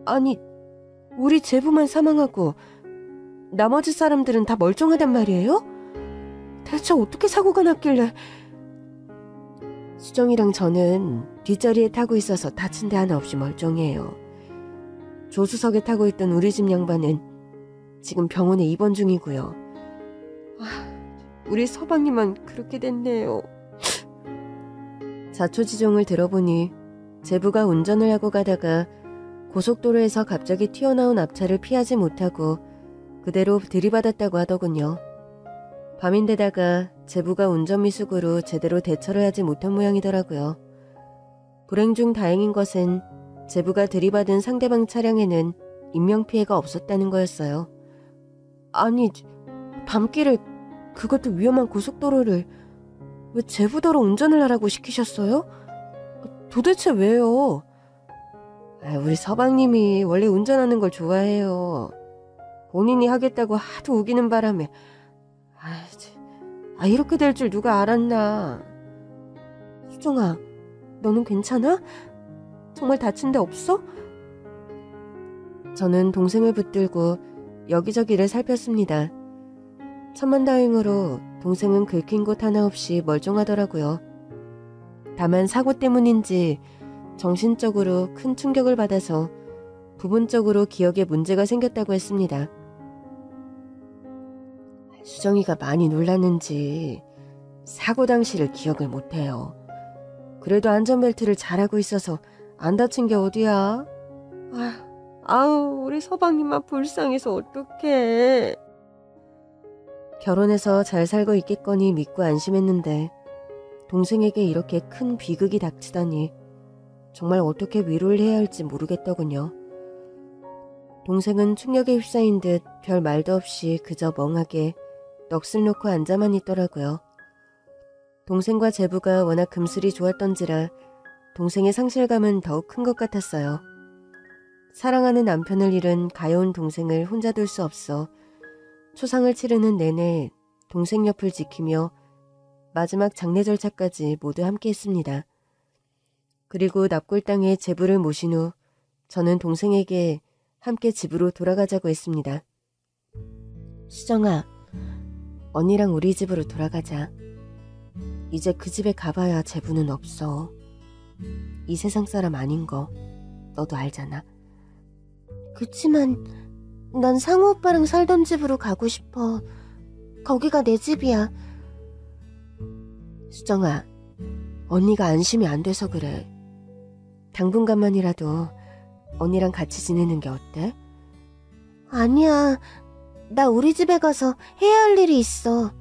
아니, 우리 제부만 사망하고 나머지 사람들은 다 멀쩡하단 말이에요? 대체 어떻게 사고가 났길래? 수정이랑 저는 뒷자리에 타고 있어서 다친 데 하나 없이 멀쩡해요. 조수석에 타고 있던 우리 집 양반은 지금 병원에 입원 중이고요. 우리 서방님만 그렇게 됐네요. 자초지종을 들어보니 제부가 운전을 하고 가다가 고속도로에서 갑자기 튀어나온 앞차를 피하지 못하고 그대로 들이받았다고 하더군요. 밤인데다가 제부가 운전미숙으로 제대로 대처를 하지 못한 모양이더라고요. 불행 중 다행인 것은 제부가 들이받은 상대방 차량에는 인명피해가 없었다는 거였어요. 아니, 밤길을, 그것도 위험한 고속도로를 왜 제부더러 운전을 하라고 시키셨어요? 도대체 왜요? 우리 서방님이 원래 운전하는 걸 좋아해요. 본인이 하겠다고 하도 우기는 바람에 이렇게 될 줄 누가 알았나. 수정아, 너는 괜찮아? 정말 다친 데 없어? 저는 동생을 붙들고 여기저기를 살폈습니다. 천만다행으로 동생은 긁힌 곳 하나 없이 멀쩡하더라고요. 다만 사고 때문인지 정신적으로 큰 충격을 받아서 부분적으로 기억에 문제가 생겼다고 했습니다. 수정이가 많이 놀랐는지 사고 당시를 기억을 못해요. 그래도 안전벨트를 잘하고 있어서 안 다친 게 어디야? 우리 서방님만 불쌍해서 어떡해. 결혼해서 잘 살고 있겠거니 믿고 안심했는데 동생에게 이렇게 큰 비극이 닥치다니 정말 어떻게 위로를 해야 할지 모르겠더군요. 동생은 충격에 휩싸인 듯 별 말도 없이 그저 멍하게 넋을 놓고 앉아만 있더라고요. 동생과 제부가 워낙 금슬이 좋았던지라 동생의 상실감은 더욱 큰 것 같았어요. 사랑하는 남편을 잃은 가여운 동생을 혼자 둘 수 없어 초상을 치르는 내내 동생 옆을 지키며 마지막 장례 절차까지 모두 함께했습니다. 그리고 납골당에 제부를 모신 후 저는 동생에게 함께 집으로 돌아가자고 했습니다. 수정아, 언니랑 우리 집으로 돌아가자. 이제 그 집에 가봐야 제부는 없어. 이 세상 사람 아닌 거 너도 알잖아. 그치만 난 상우 오빠랑 살던 집으로 가고 싶어. 거기가 내 집이야. 수정아, 언니가 안심이 안 돼서 그래. 당분간만이라도 언니랑 같이 지내는 게 어때? 아니야. 나 우리 집에 가서 해야 할 일이 있어.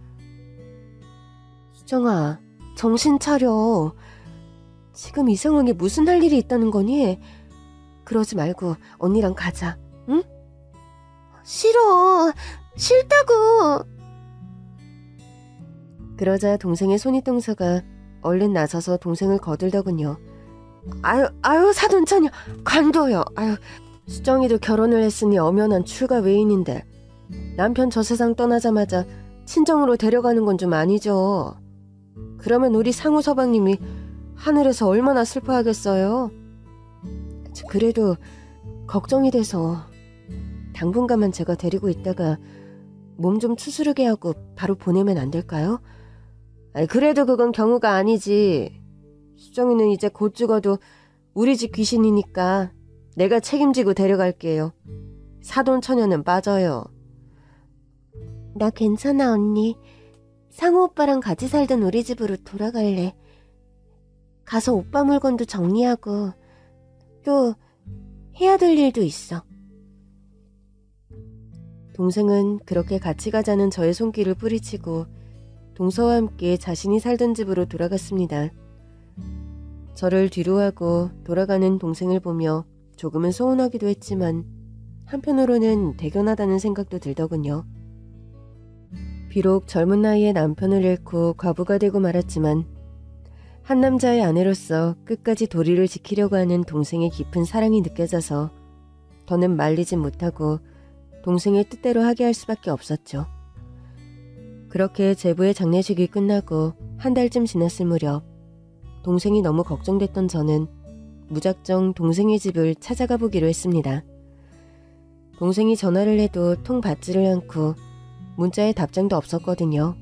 수정아, 정신 차려. 지금 이 상황에 무슨 할 일이 있다는 거니? 그러지 말고 언니랑 가자, 응? 싫어. 싫다고. 그러자 동생의 손윗동서가 얼른 나서서 동생을 거들더군요. 아유 사돈처녀 관둬요. 수정이도 결혼을 했으니 엄연한 출가 외인인데 남편 저 세상 떠나자마자 친정으로 데려가는 건 좀 아니죠. 그러면 우리 상우 서방님이 하늘에서 얼마나 슬퍼하겠어요. 그래도 걱정이 돼서 당분간만 제가 데리고 있다가 몸 좀 추스르게 하고 바로 보내면 안 될까요? 그래도 그건 경우가 아니지. 수정이는 이제 곧 죽어도 우리 집 귀신이니까 내가 책임지고 데려갈게요. 사돈 처녀는 빠져요. 나 괜찮아, 언니. 상우 오빠랑 같이 살던 우리 집으로 돌아갈래. 가서 오빠 물건도 정리하고 또 해야 될 일도 있어. 동생은 그렇게 같이 가자는 저의 손길을 뿌리치고 동서와 함께 자신이 살던 집으로 돌아갔습니다. 저를 뒤로하고 돌아가는 동생을 보며 조금은 서운하기도 했지만 한편으로는 대견하다는 생각도 들더군요. 비록 젊은 나이에 남편을 잃고 과부가 되고 말았지만 한 남자의 아내로서 끝까지 도리를 지키려고 하는 동생의 깊은 사랑이 느껴져서 더는 말리지 못하고 동생의 뜻대로 하게 할 수밖에 없었죠. 그렇게 제부의 장례식이 끝나고 한 달쯤 지났을 무렵 동생이 너무 걱정됐던 저는 무작정 동생의 집을 찾아가 보기로 했습니다. 동생이 전화를 해도 통 받지를 않고 문자에 답장도 없었거든요.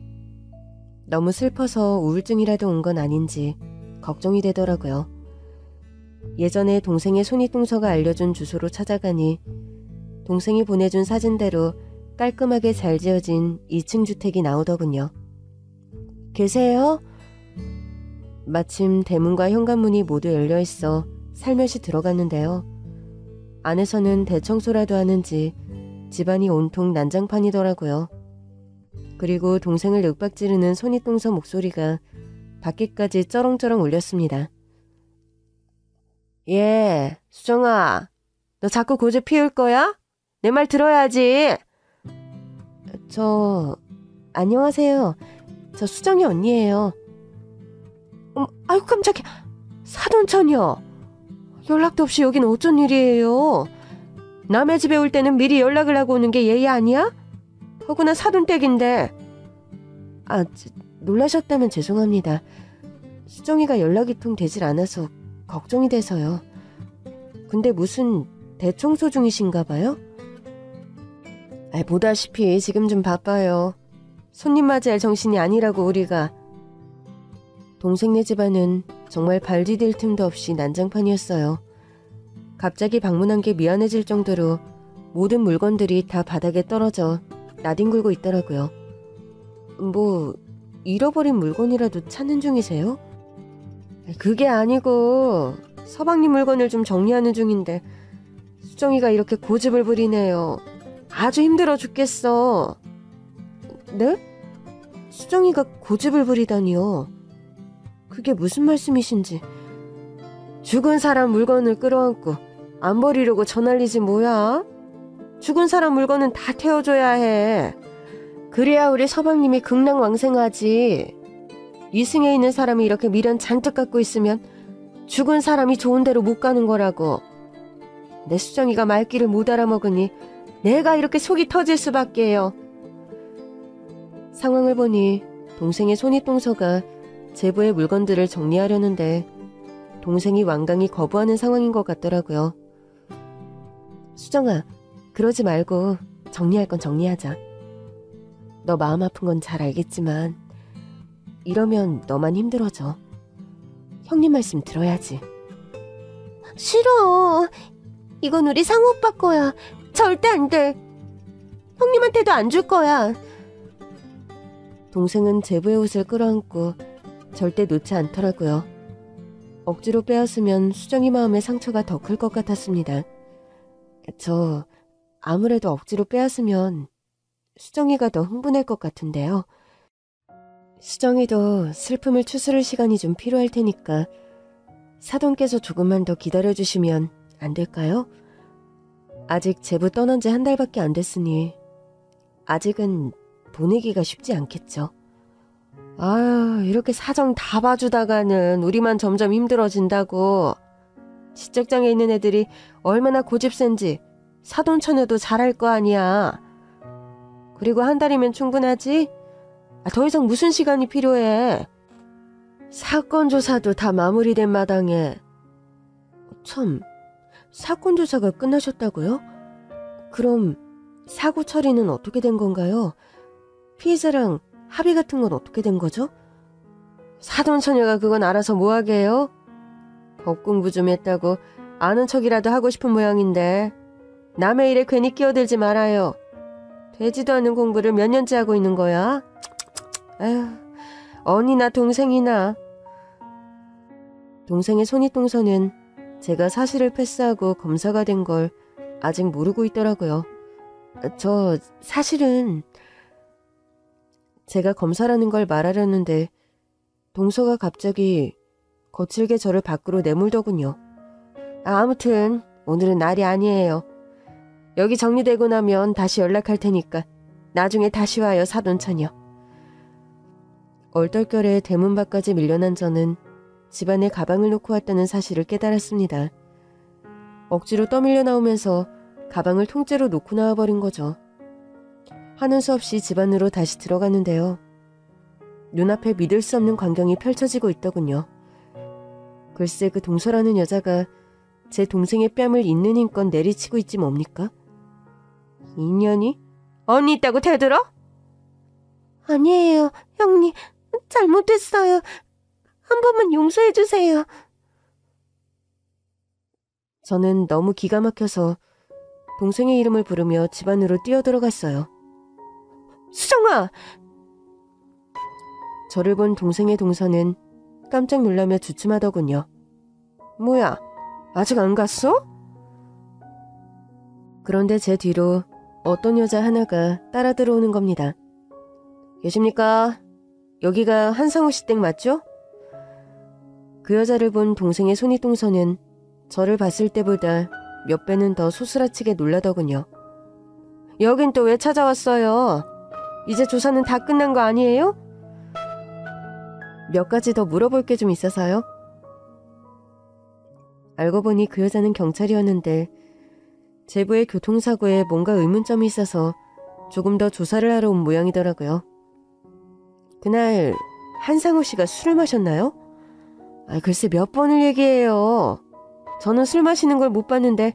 너무 슬퍼서 우울증이라도 온 건 아닌지 걱정이 되더라고요. 예전에 동생의 손윗동서가 알려준 주소로 찾아가니 동생이 보내준 사진대로 깔끔하게 잘 지어진 2층 주택이 나오더군요. 계세요? 마침 대문과 현관문이 모두 열려있어 살며시 들어갔는데요. 안에서는 대청소라도 하는지 집안이 온통 난장판이더라고요. 그리고 동생을 윽박지르는 손윗동서 목소리가 밖에까지 쩌렁쩌렁 울렸습니다. 예, 수정아, 너 자꾸 고집 피울 거야? 내 말 들어야지. 안녕하세요. 저 수정이 언니예요. 아이고 깜짝이야. 사돈처녀. 연락도 없이 여긴 어쩐 일이에요? 남의 집에 올 때는 미리 연락을 하고 오는 게 예의 아니야? 더구나 사돈댁인데. 놀라셨다면 죄송합니다. 수정이가 연락이 통 되질 않아서 걱정이 돼서요. 근데 무슨 대청소 중이신가 봐요? 보다시피 지금 좀 바빠요. 손님 맞이할 정신이 아니라고 우리가. 동생네 집안은 정말 발 디딜 틈도 없이 난장판이었어요. 갑자기 방문한 게 미안해질 정도로 모든 물건들이 다 바닥에 떨어져 나뒹굴고 있더라고요. 뭐 잃어버린 물건이라도 찾는 중이세요? 그게 아니고 서방님 물건을 좀 정리하는 중인데 수정이가 이렇게 고집을 부리네요. 아주 힘들어 죽겠어. 네? 수정이가 고집을 부리다니요. 그게 무슨 말씀이신지. 죽은 사람 물건을 끌어안고 안 버리려고 저 난리지 뭐야? 죽은 사람 물건은 다 태워줘야 해. 그래야 우리 서방님이 극락왕생하지. 이승에 있는 사람이 이렇게 미련 잔뜩 갖고 있으면 죽은 사람이 좋은 데로 못 가는 거라고. 내 수정이가 말귀를 못 알아먹으니 내가 이렇게 속이 터질 수밖에요. 상황을 보니 동생의 손윗동서가 제부의 물건들을 정리하려는데 동생이 완강히 거부하는 상황인 것 같더라고요. 수정아, 그러지 말고 정리할 건 정리하자. 너 마음 아픈 건 잘 알겠지만 이러면 너만 힘들어져. 형님 말씀 들어야지. 싫어. 이건 우리 상우 오빠 거야. 절대 안 돼. 형님한테도 안 줄 거야. 동생은 제부의 옷을 끌어안고 절대 놓지 않더라고요. 억지로 빼앗으면 수정이 마음의 상처가 더 클 것 같았습니다. 저 아무래도 억지로 빼앗으면 수정이가 더 흥분할 것 같은데요. 수정이도 슬픔을 추스를 시간이 좀 필요할 테니까 사돈께서 조금만 더 기다려주시면 안 될까요? 아직 제부 떠난 지 한 달밖에 안 됐으니 아직은 보내기가 쉽지 않겠죠. 아유, 이렇게 사정 다 봐주다가는 우리만 점점 힘들어진다고. 지적장에 있는 애들이 얼마나 고집센지 사돈처녀도 잘할 거 아니야. 그리고 한 달이면 충분하지? 더 이상 무슨 시간이 필요해? 사건 조사도 다 마무리된 마당에. 참, 사건 조사가 끝나셨다고요? 그럼 사고 처리는 어떻게 된 건가요? 피해자랑 합의 같은 건 어떻게 된 거죠? 사돈처녀가 그건 알아서 뭐하게 해요? 법 공부 좀 했다고 아는 척이라도 하고 싶은 모양인데 남의 일에 괜히 끼어들지 말아요. 되지도 않은 공부를 몇 년째 하고 있는 거야? 에휴, 언니나 동생이나. 동생의 손윗동서는 제가 사실을 패스하고 검사가 된 걸 아직 모르고 있더라고요. 저 사실은 제가 검사라는 걸 말하려는데 동서가 갑자기 거칠게 저를 밖으로 내몰더군요. 아무튼 오늘은 날이 아니에요. 여기 정리되고 나면 다시 연락할 테니까 나중에 다시 와요, 사돈처녀. 얼떨결에 대문 밖까지 밀려난 저는 집안에 가방을 놓고 왔다는 사실을 깨달았습니다. 억지로 떠밀려 나오면서 가방을 통째로 놓고 나와버린 거죠. 하는 수 없이 집 안으로 다시 들어갔는데요. 눈앞에 믿을 수 없는 광경이 펼쳐지고 있더군요. 글쎄 그 동서라는 여자가 제 동생의 뺨을 있는 힘껏 내리치고 있지 뭡니까? 인연이? 언니 있다고 대들어? 아니에요, 형님. 잘못했어요. 한 번만 용서해주세요. 저는 너무 기가 막혀서 동생의 이름을 부르며 집 안으로 뛰어들어갔어요. 수정아! 저를 본 동생의 동서는 깜짝 놀라며 주춤하더군요. 뭐야, 아직 안 갔어? 그런데 제 뒤로 어떤 여자 하나가 따라 들어오는 겁니다. 계십니까? 여기가 한상우 씨 댁 맞죠? 그 여자를 본 동생의 손윗동서는 저를 봤을 때보다 몇 배는 더 소스라치게 놀라더군요. 여긴 또 왜 찾아왔어요? 이제 조사는 다 끝난 거 아니에요? 몇 가지 더 물어볼 게 좀 있어서요. 알고 보니 그 여자는 경찰이었는데 제부의 교통사고에 뭔가 의문점이 있어서 조금 더 조사를 하러 온 모양이더라고요. 그날 한상우 씨가 술을 마셨나요? 글쎄 몇 번을 얘기해요. 저는 술 마시는 걸 못 봤는데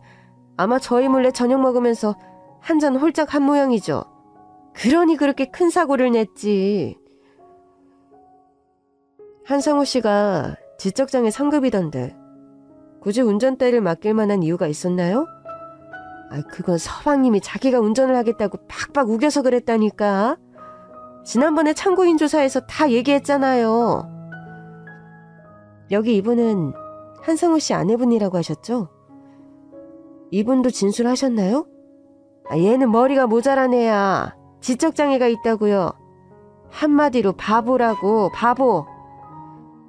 아마 저희 몰래 저녁 먹으면서 한 잔 홀짝 한 모양이죠. 그러니 그렇게 큰 사고를 냈지. 한상우 씨가 지적장애 상급이던데 굳이 운전대를 맡길 만한 이유가 있었나요? 그건 서방님이 자기가 운전을 하겠다고 팍팍 우겨서 그랬다니까. 지난번에 참고인 조사에서 다 얘기했잖아요. 여기 이분은 한상우 씨 아내분이라고 하셨죠? 이분도 진술하셨나요? 얘는 머리가 모자란 애야. 지적장애가 있다고요. 한마디로 바보라고, 바보.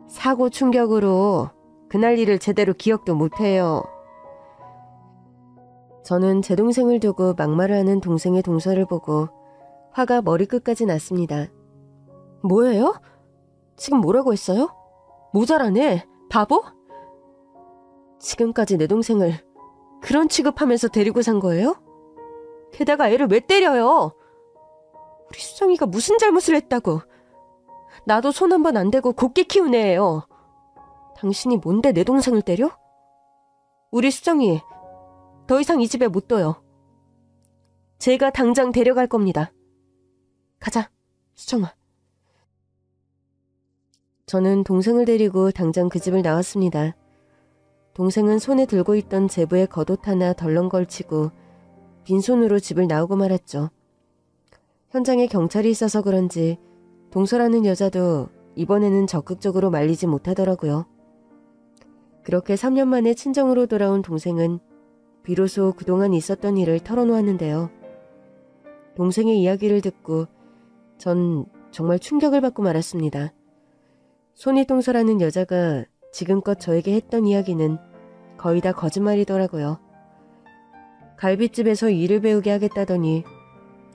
사고 충격으로 그날 일을 제대로 기억도 못해요. 저는 제 동생을 두고 막말을 하는 동생의 동서를 보고 화가 머리끝까지 났습니다. 뭐예요? 지금 뭐라고 했어요? 모자라네? 바보? 지금까지 내 동생을 그런 취급하면서 데리고 산 거예요? 게다가 애를 왜 때려요? 우리 수정이가 무슨 잘못을 했다고. 나도 손 한 번 안 대고 곱게 키운 애예요. 당신이 뭔데 내 동생을 때려? 우리 수정이 더 이상 이 집에 못 둬요. 제가 당장 데려갈 겁니다. 가자, 수정아. 저는 동생을 데리고 당장 그 집을 나왔습니다. 동생은 손에 들고 있던 제부의 겉옷 하나 덜렁 걸치고 빈손으로 집을 나오고 말았죠. 현장에 경찰이 있어서 그런지 동서라는 여자도 이번에는 적극적으로 말리지 못하더라고요. 그렇게 3년 만에 친정으로 돌아온 동생은 비로소 그동안 있었던 일을 털어놓았는데요. 동생의 이야기를 듣고 전 정말 충격을 받고 말았습니다. 손윗동서라는 여자가 지금껏 저에게 했던 이야기는 거의 다 거짓말이더라고요. 갈빗집에서 일을 배우게 하겠다더니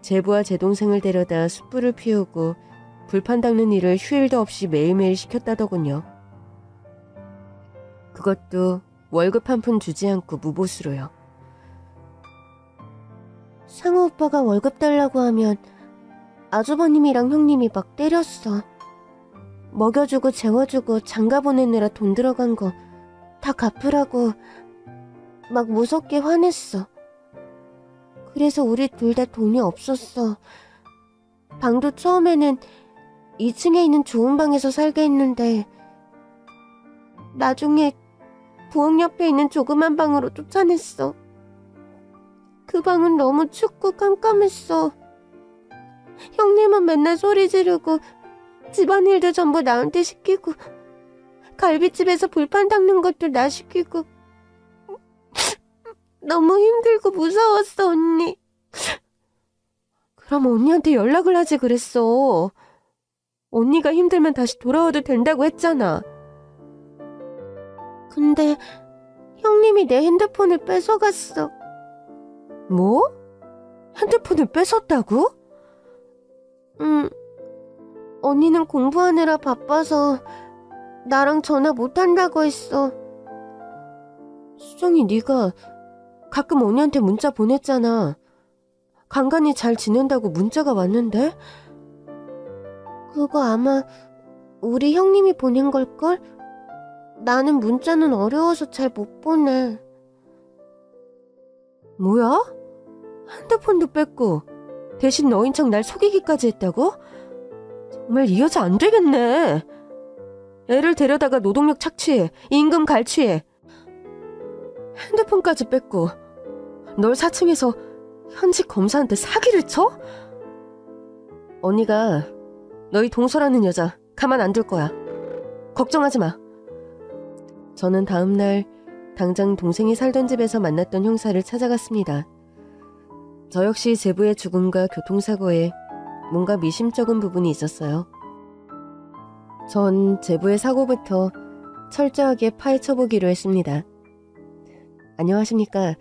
제부와 제 동생을 데려다 숯불을 피우고 불판 닦는 일을 휴일도 없이 매일매일 시켰다더군요. 그것도 월급 한 푼 주지 않고 무보수로요. 상우 오빠가 월급 달라고 하면 아주버님이랑 형님이 막 때렸어. 먹여주고 재워주고 장가 보내느라 돈 들어간 거 다 갚으라고 막 무섭게 화냈어. 그래서 우리 둘 다 돈이 없었어. 방도 처음에는 2층에 있는 좋은 방에서 살게 했는데 나중에 부엌 옆에 있는 조그만 방으로 쫓아냈어. 그 방은 너무 춥고 깜깜했어. 형님은 맨날 소리 지르고 집안일도 전부 나한테 시키고 갈비집에서 불판 닦는 것도 나 시키고 너무 힘들고 무서웠어, 언니. 그럼 언니한테 연락을 하지 그랬어. 언니가 힘들면 다시 돌아와도 된다고 했잖아. 근데 형님이 내 핸드폰을 뺏어갔어. 뭐? 핸드폰을 뺏었다고? 응. 언니는 공부하느라 바빠서 나랑 전화 못한다고 했어. 수정이 네가 가끔 언니한테 문자 보냈잖아. 간간히 잘 지낸다고 문자가 왔는데? 그거 아마 우리 형님이 보낸 걸걸? 나는 문자는 어려워서 잘 못 보내. 뭐야? 핸드폰도 뺏고 대신 너인 척 날 속이기까지 했다고? 정말 이 여자 안 되겠네. 애를 데려다가 노동력 착취해, 임금 갈취해. 핸드폰까지 뺏고 널 사칭해서 현직 검사한테 사기를 쳐? 언니가 너희 동서라는 여자 가만 안 둘 거야. 걱정하지 마. 저는 다음날 당장 동생이 살던 집에서 만났던 형사를 찾아갔습니다. 저 역시 제부의 죽음과 교통사고에 뭔가 미심쩍은 부분이 있었어요. 전 제부의 사고부터 철저하게 파헤쳐보기로 했습니다. 안녕하십니까.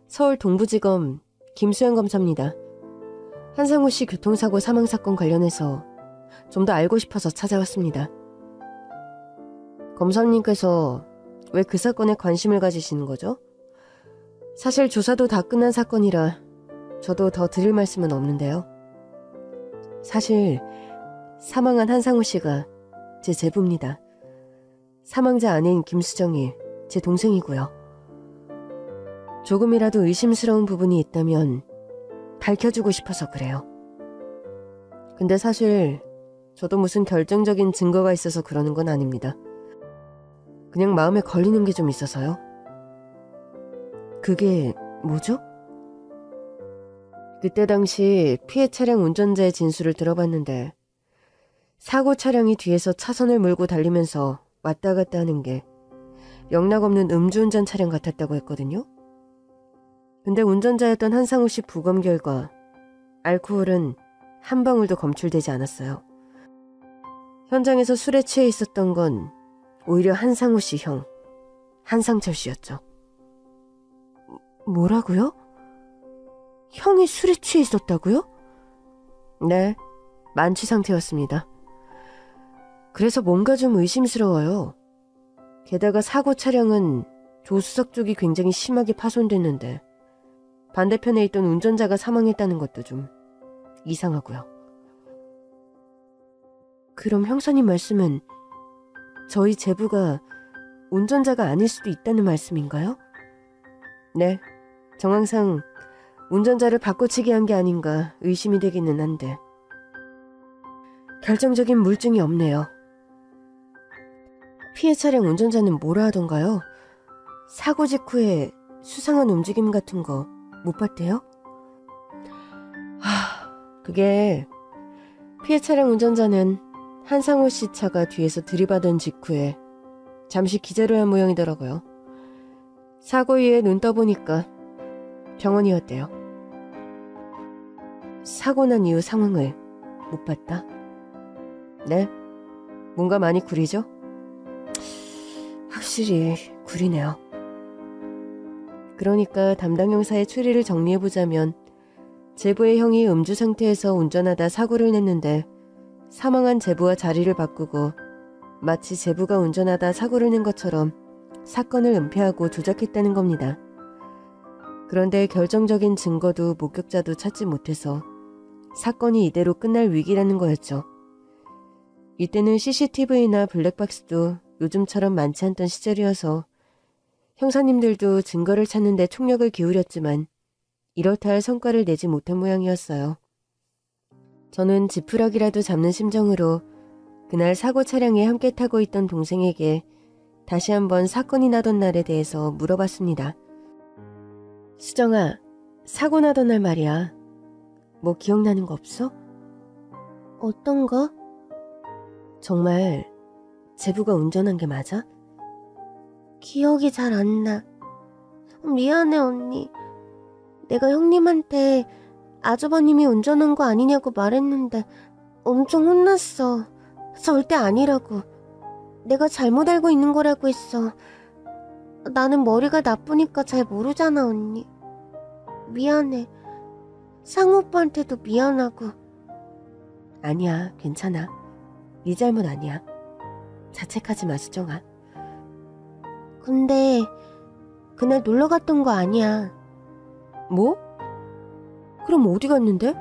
서울 동부지검 김수영 검사입니다. 한상우 씨 교통사고 사망사건 관련해서 좀 더 알고 싶어서 찾아왔습니다. 검사님께서 왜 그 사건에 관심을 가지시는 거죠? 사실 조사도 다 끝난 사건이라 저도 더 드릴 말씀은 없는데요. 사실 사망한 한상우 씨가 제 제부입니다. 사망자 아내인 김수정이 제 동생이고요. 조금이라도 의심스러운 부분이 있다면 밝혀주고 싶어서 그래요. 근데 사실 저도 무슨 결정적인 증거가 있어서 그러는 건 아닙니다. 그냥 마음에 걸리는 게 좀 있어서요. 그게 뭐죠? 그때 당시 피해 차량 운전자의 진술을 들어봤는데 사고 차량이 뒤에서 차선을 몰고 달리면서 왔다 갔다 하는 게 영락없는 음주운전 차량 같았다고 했거든요. 근데 운전자였던 한상우 씨 부검 결과 알코올은 한 방울도 검출되지 않았어요. 현장에서 술에 취해 있었던 건 오히려 한상우 씨 형, 한상철 씨였죠. 뭐라고요? 형이 술에 취해 있었다고요? 네, 만취 상태였습니다. 그래서 뭔가 좀 의심스러워요. 게다가 사고 차량은 조수석 쪽이 굉장히 심하게 파손됐는데 반대편에 있던 운전자가 사망했다는 것도 좀 이상하고요. 그럼 형사님 말씀은 저희 제부가 운전자가 아닐 수도 있다는 말씀인가요? 네, 정황상 운전자를 바꿔치기 한 게 아닌가 의심이 되기는 한데 결정적인 물증이 없네요. 피해 차량 운전자는 뭐라 하던가요? 사고 직후에 수상한 움직임 같은 거 못 봤대요? 그게 피해 차량 운전자는 한상우 씨 차가 뒤에서 들이받은 직후에 잠시 기절을 한 모양이더라고요. 사고 이후에 눈 떠보니까 병원이었대요. 사고 난 이후 상황을 못 봤다? 네, 뭔가 많이 구리죠? 확실히 구리네요. 그러니까 담당 형사의 추리를 정리해보자면 제부의 형이 음주 상태에서 운전하다 사고를 냈는데 사망한 제부와 자리를 바꾸고 마치 제부가 운전하다 사고를 낸 것처럼 사건을 은폐하고 조작했다는 겁니다. 그런데 결정적인 증거도 목격자도 찾지 못해서 사건이 이대로 끝날 위기라는 거였죠. 이때는 CCTV나 블랙박스도 요즘처럼 많지 않던 시절이어서 형사님들도 증거를 찾는 데 총력을 기울였지만 이렇다 할 성과를 내지 못한 모양이었어요. 저는 지푸라기라도 잡는 심정으로 그날 사고 차량에 함께 타고 있던 동생에게 다시 한번 사건이 나던 날에 대해서 물어봤습니다. 수정아, 사고 나던 날 말이야. 뭐 기억나는 거 없어? 어떤 거? 정말 제부가 운전한 게 맞아? 기억이 잘 안 나. 미안해, 언니. 내가 형님한테 아주버님이 운전한 거 아니냐고 말했는데 엄청 혼났어. 절대 아니라고. 내가 잘못 알고 있는 거라고 했어. 나는 머리가 나쁘니까 잘 모르잖아, 언니. 미안해. 상우 오빠한테도 미안하고. 아니야, 괜찮아. 네 잘못 아니야. 자책하지 마, 수정아. 근데 그날 놀러 갔던 거 아니야. 뭐? 그럼 어디 갔는데?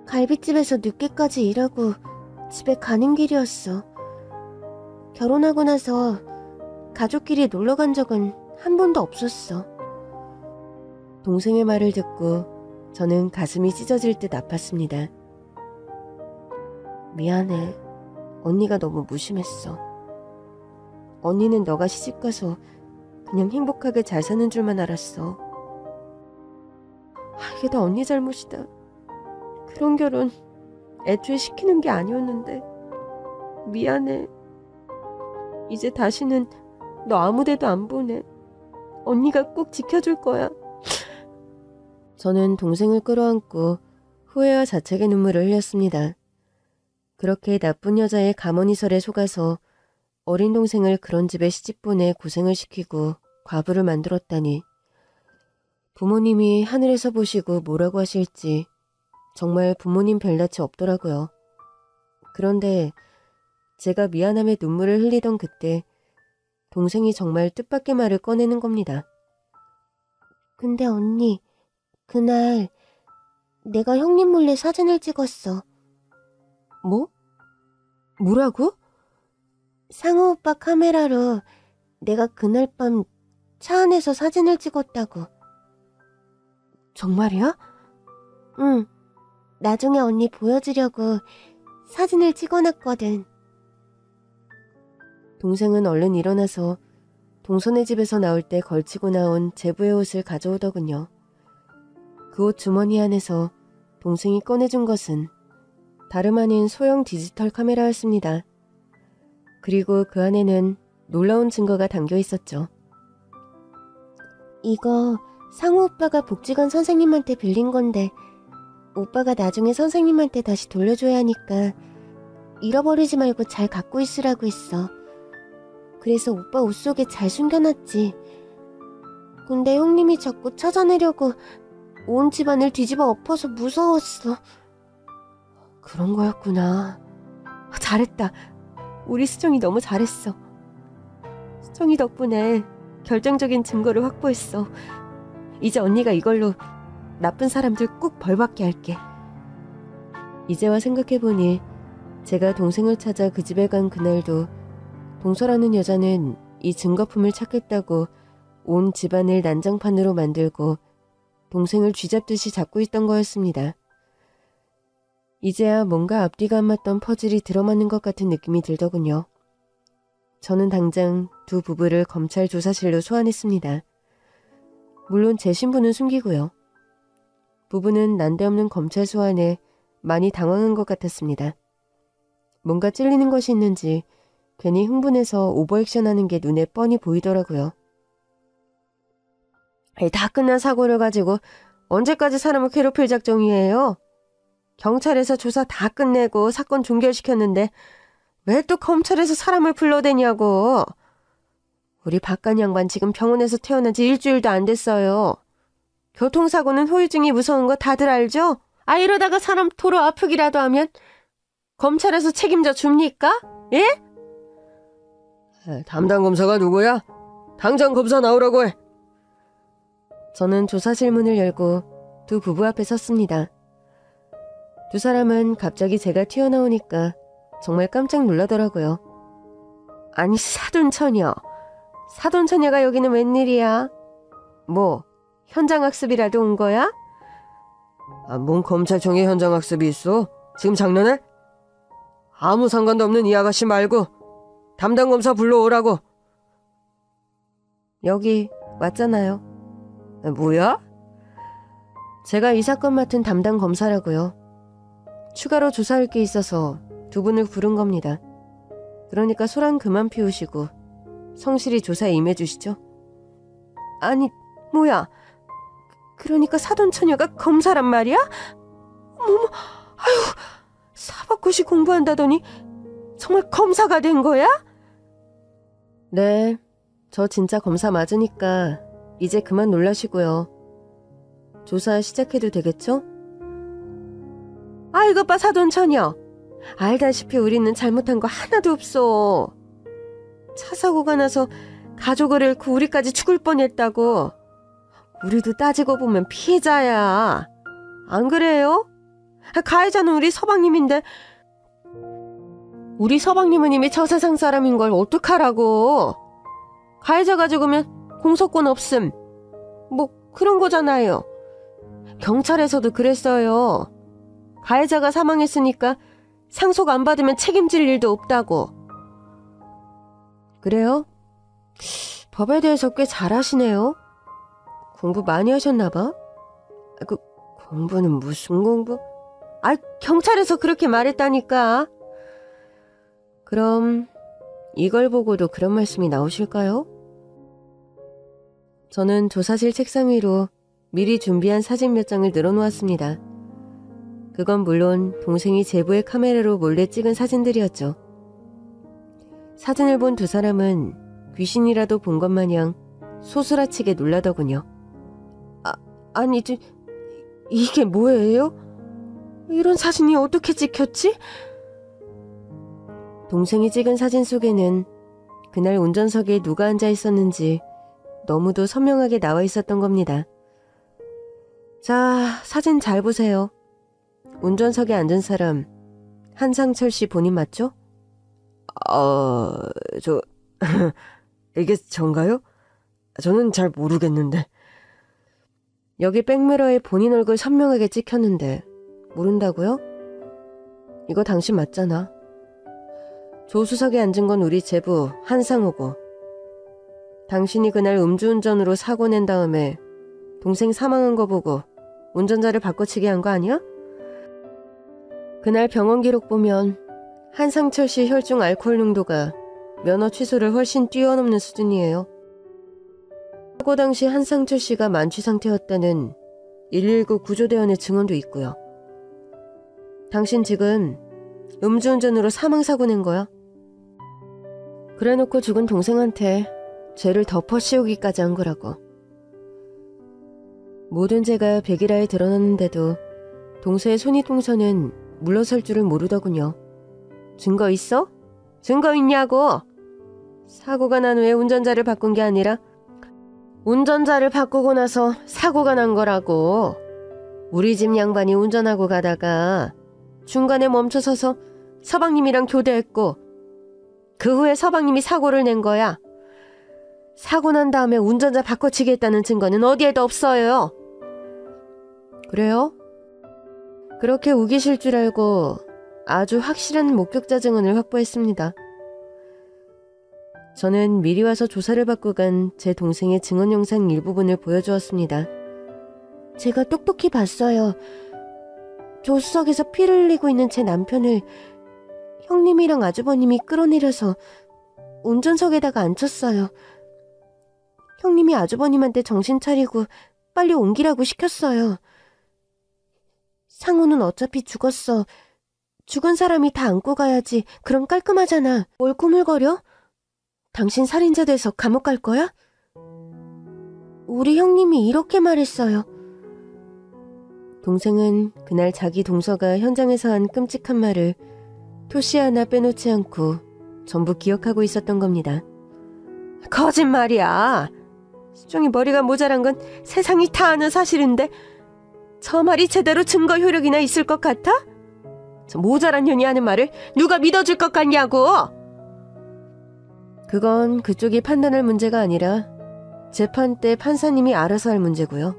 갈비집에서 늦게까지 일하고 집에 가는 길이었어. 결혼하고 나서 가족끼리 놀러 간 적은 한 번도 없었어. 동생의 말을 듣고 저는 가슴이 찢어질 듯 아팠습니다. 미안해. 언니가 너무 무심했어. 언니는 너가 시집가서 그냥 행복하게 잘 사는 줄만 알았어. 이게 다 언니 잘못이다. 그런 결혼 애초에 시키는 게 아니었는데. 미안해. 이제 다시는 너 아무 데도 안 보내. 언니가 꼭 지켜줄 거야. 저는 동생을 끌어안고 후회와 자책의 눈물을 흘렸습니다. 그렇게 나쁜 여자의 가머니설에 속아서 어린 동생을 그런 집에 시집보내 고생을 시키고 과부를 만들었다니. 부모님이 하늘에서 보시고 뭐라고 하실지 정말 부모님 별낯이 없더라고요. 그런데 제가 미안함에 눈물을 흘리던 그때 동생이 정말 뜻밖의 말을 꺼내는 겁니다. 근데 언니, 그날 내가 형님 몰래 사진을 찍었어. 뭐? 뭐라고? 상우 오빠 카메라로 내가 그날 밤 차 안에서 사진을 찍었다고. 정말이야? 응. 나중에 언니 보여주려고 사진을 찍어놨거든. 동생은 얼른 일어나서 동선의 집에서 나올 때 걸치고 나온 제부의 옷을 가져오더군요. 그 옷 주머니 안에서 동생이 꺼내준 것은 다름 아닌 소형 디지털 카메라였습니다. 그리고 그 안에는 놀라운 증거가 담겨 있었죠. 이거 상우 오빠가 복지관 선생님한테 빌린 건데 오빠가 나중에 선생님한테 다시 돌려줘야 하니까 잃어버리지 말고 잘 갖고 있으라고 했어. 그래서 오빠 옷 속에 잘 숨겨놨지. 근데 형님이 자꾸 찾아내려고 온 집안을 뒤집어 엎어서 무서웠어. 그런 거였구나. 잘했다. 우리 수정이 너무 잘했어. 수정이 덕분에 결정적인 증거를 확보했어. 이제 언니가 이걸로 나쁜 사람들 꼭 벌받게 할게. 이제와 생각해보니 제가 동생을 찾아 그 집에 간 그날도 동서라는 여자는 이 증거품을 찾겠다고 온 집안을 난장판으로 만들고 동생을 쥐잡듯이 잡고 있던 거였습니다. 이제야 뭔가 앞뒤가 안 맞던 퍼즐이 들어맞는 것 같은 느낌이 들더군요. 저는 당장 두 부부를 검찰 조사실로 소환했습니다. 물론 제 신분은 숨기고요. 부부는 난데없는 검찰 소환에 많이 당황한 것 같았습니다. 뭔가 찔리는 것이 있는지 괜히 흥분해서 오버액션하는 게 눈에 뻔히 보이더라고요. 다 끝난 사고를 가지고 언제까지 사람을 괴롭힐 작정이에요? 경찰에서 조사 다 끝내고 사건 종결시켰는데 왜 또 검찰에서 사람을 불러대냐고. 우리 박간 양반 지금 병원에서 태어난 지 일주일도 안 됐어요. 교통사고는 후유증이 무서운 거 다들 알죠? 이러다가 사람 도로 아프기라도 하면 검찰에서 책임져 줍니까? 예? 담당 검사가 누구야? 당장 검사 나오라고 해. 저는 조사실 문을 열고 두 부부 앞에 섰습니다. 두 사람은 갑자기 제가 튀어나오니까 정말 깜짝 놀라더라고요. 아니 사돈처녀. 사돈처녀가 여기는 웬일이야? 뭐 현장학습이라도 온 거야? 뭔 검찰청에 현장학습이 있어? 지금 장난해? 아무 상관도 없는 이 아가씨 말고 담당 검사 불러오라고. 여기 왔잖아요. 뭐야? 제가 이 사건 맡은 담당 검사라고요. 추가로 조사할 게 있어서 두 분을 부른 겁니다. 그러니까 소란 그만 피우시고 성실히 조사에 임해주시죠. 아니, 뭐야. 그러니까 사돈처녀가 검사란 말이야? 어머머, 아유, 사법고시 공부한다더니 정말 검사가 된 거야? 네, 저 진짜 검사 맞으니까 이제 그만 놀라시고요. 조사 시작해도 되겠죠? 아, 이것 봐, 사돈처녀. 알다시피 우리는 잘못한 거 하나도 없어. 차 사고가 나서 가족을 잃고 우리까지 죽을 뻔했다고. 우리도 따지고 보면 피해자야. 안 그래요? 가해자는 우리 서방님인데 우리 서방님은 이미 저 세상 사람인 걸 어떡하라고. 가해자가 죽으면 공소권 없음. 뭐 그런 거잖아요. 경찰에서도 그랬어요. 가해자가 사망했으니까 상속 안 받으면 책임질 일도 없다고. 그래요? 법에 대해서 꽤 잘하시네요. 공부 많이 하셨나 봐. 그 공부는 무슨 공부? 아, 경찰에서 그렇게 말했다니까. 그럼 이걸 보고도 그런 말씀이 나오실까요? 저는 조사실 책상 위로 미리 준비한 사진 몇 장을 늘어놓았습니다. 그건 물론 동생이 제보의 카메라로 몰래 찍은 사진들이었죠. 사진을 본 두 사람은 귀신이라도 본 것 마냥 소스라치게 놀라더군요. 아니, 이게 뭐예요? 이런 사진이 어떻게 찍혔지? 동생이 찍은 사진 속에는 그날 운전석에 누가 앉아 있었는지 너무도 선명하게 나와 있었던 겁니다. 자, 사진 잘 보세요. 운전석에 앉은 사람 한상철 씨 본인 맞죠? 이게 전가요? 저는 잘 모르겠는데. 여기 백미러에 본인 얼굴 선명하게 찍혔는데 모른다고요? 이거 당신 맞잖아. 조수석에 앉은 건 우리 제부 한상호고, 당신이 그날 음주운전으로 사고 낸 다음에 동생 사망한 거 보고 운전자를 바꿔치기 한 거 아니야? 그날 병원 기록 보면 한상철 씨 혈중 알코올 농도가 면허 취소를 훨씬 뛰어넘는 수준이에요. 사고 당시 한상철 씨가 만취 상태였다는 119 구조대원의 증언도 있고요. 당신 지금 음주운전으로 사망사고 낸 거야. 그래놓고 죽은 동생한테 죄를 덮어씌우기까지 한 거라고. 모든 죄가 백일하에 드러났는데도 동서의 손이동서는 물러설 줄을 모르더군요. 증거 있어? 증거 있냐고! 사고가 난 후에 운전자를 바꾼 게 아니라 운전자를 바꾸고 나서 사고가 난 거라고. 우리 집 양반이 운전하고 가다가 중간에 멈춰서서 서방님이랑 교대했고, 그 후에 서방님이 사고를 낸 거야. 사고 난 다음에 운전자 바꿔치기 했다는 증거는 어디에도 없어요. 그래요? 그렇게 우기실 줄 알고 아주 확실한 목격자 증언을 확보했습니다. 저는 미리 와서 조사를 받고 간 제 동생의 증언 영상 일부분을 보여주었습니다. 제가 똑똑히 봤어요. 조수석에서 피를 흘리고 있는 제 남편을 형님이랑 아주버님이 끌어내려서 운전석에다가 앉혔어요. 형님이 아주버님한테 정신 차리고 빨리 옮기라고 시켰어요. 상호는 어차피 죽었어. 죽은 사람이 다 안고 가야지. 그럼 깔끔하잖아. 뭘 꾸물거려? 당신 살인자 돼서 감옥 갈 거야? 우리 형님이 이렇게 말했어요. 동생은 그날 자기 동서가 현장에서 한 끔찍한 말을 토시 하나 빼놓지 않고 전부 기억하고 있었던 겁니다. 거짓말이야. 수종이 머리가 모자란 건 세상이 다 아는 사실인데 저 말이 제대로 증거 효력이나 있을 것 같아? 저 모자란 년이 하는 말을 누가 믿어줄 것 같냐고! 그건 그쪽이 판단할 문제가 아니라 재판 때 판사님이 알아서 할 문제고요.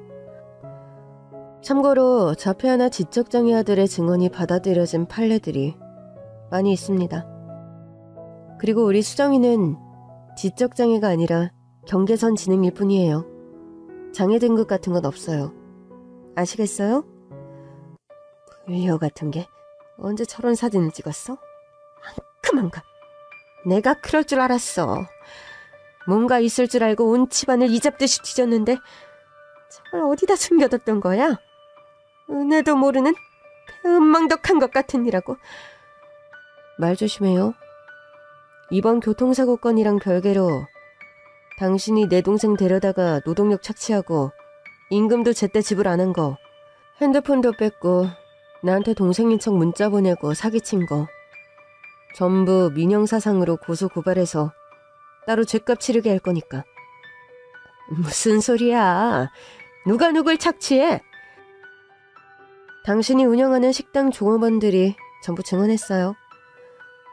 참고로 자폐아나 지적장애 아들의 증언이 받아들여진 판례들이 많이 있습니다. 그리고 우리 수정이는 지적장애가 아니라 경계선 지능일 뿐이에요. 장애 등급 같은 건 없어요. 아시겠어요? 불려 같은 게 언제 저런 사진을 찍었어? 그만가. 내가 그럴 줄 알았어. 뭔가 있을 줄 알고 온 집안을 이잡듯이 뒤졌는데 저걸 어디다 숨겨뒀던 거야? 은혜도 모르는 배은망덕한 것 같으니라고. 말 조심해요. 이번 교통사고 건이랑 별개로 당신이 내 동생 데려다가 노동력 착취하고 임금도 제때 지불 안 한 거, 핸드폰도 뺐고 나한테 동생인 척 문자 보내고 사기친 거 전부 민형사상으로 고소 고발해서 따로 죗값 치르게 할 거니까. 무슨 소리야. 누가 누굴 착취해? 당신이 운영하는 식당 종업원들이 전부 증언했어요.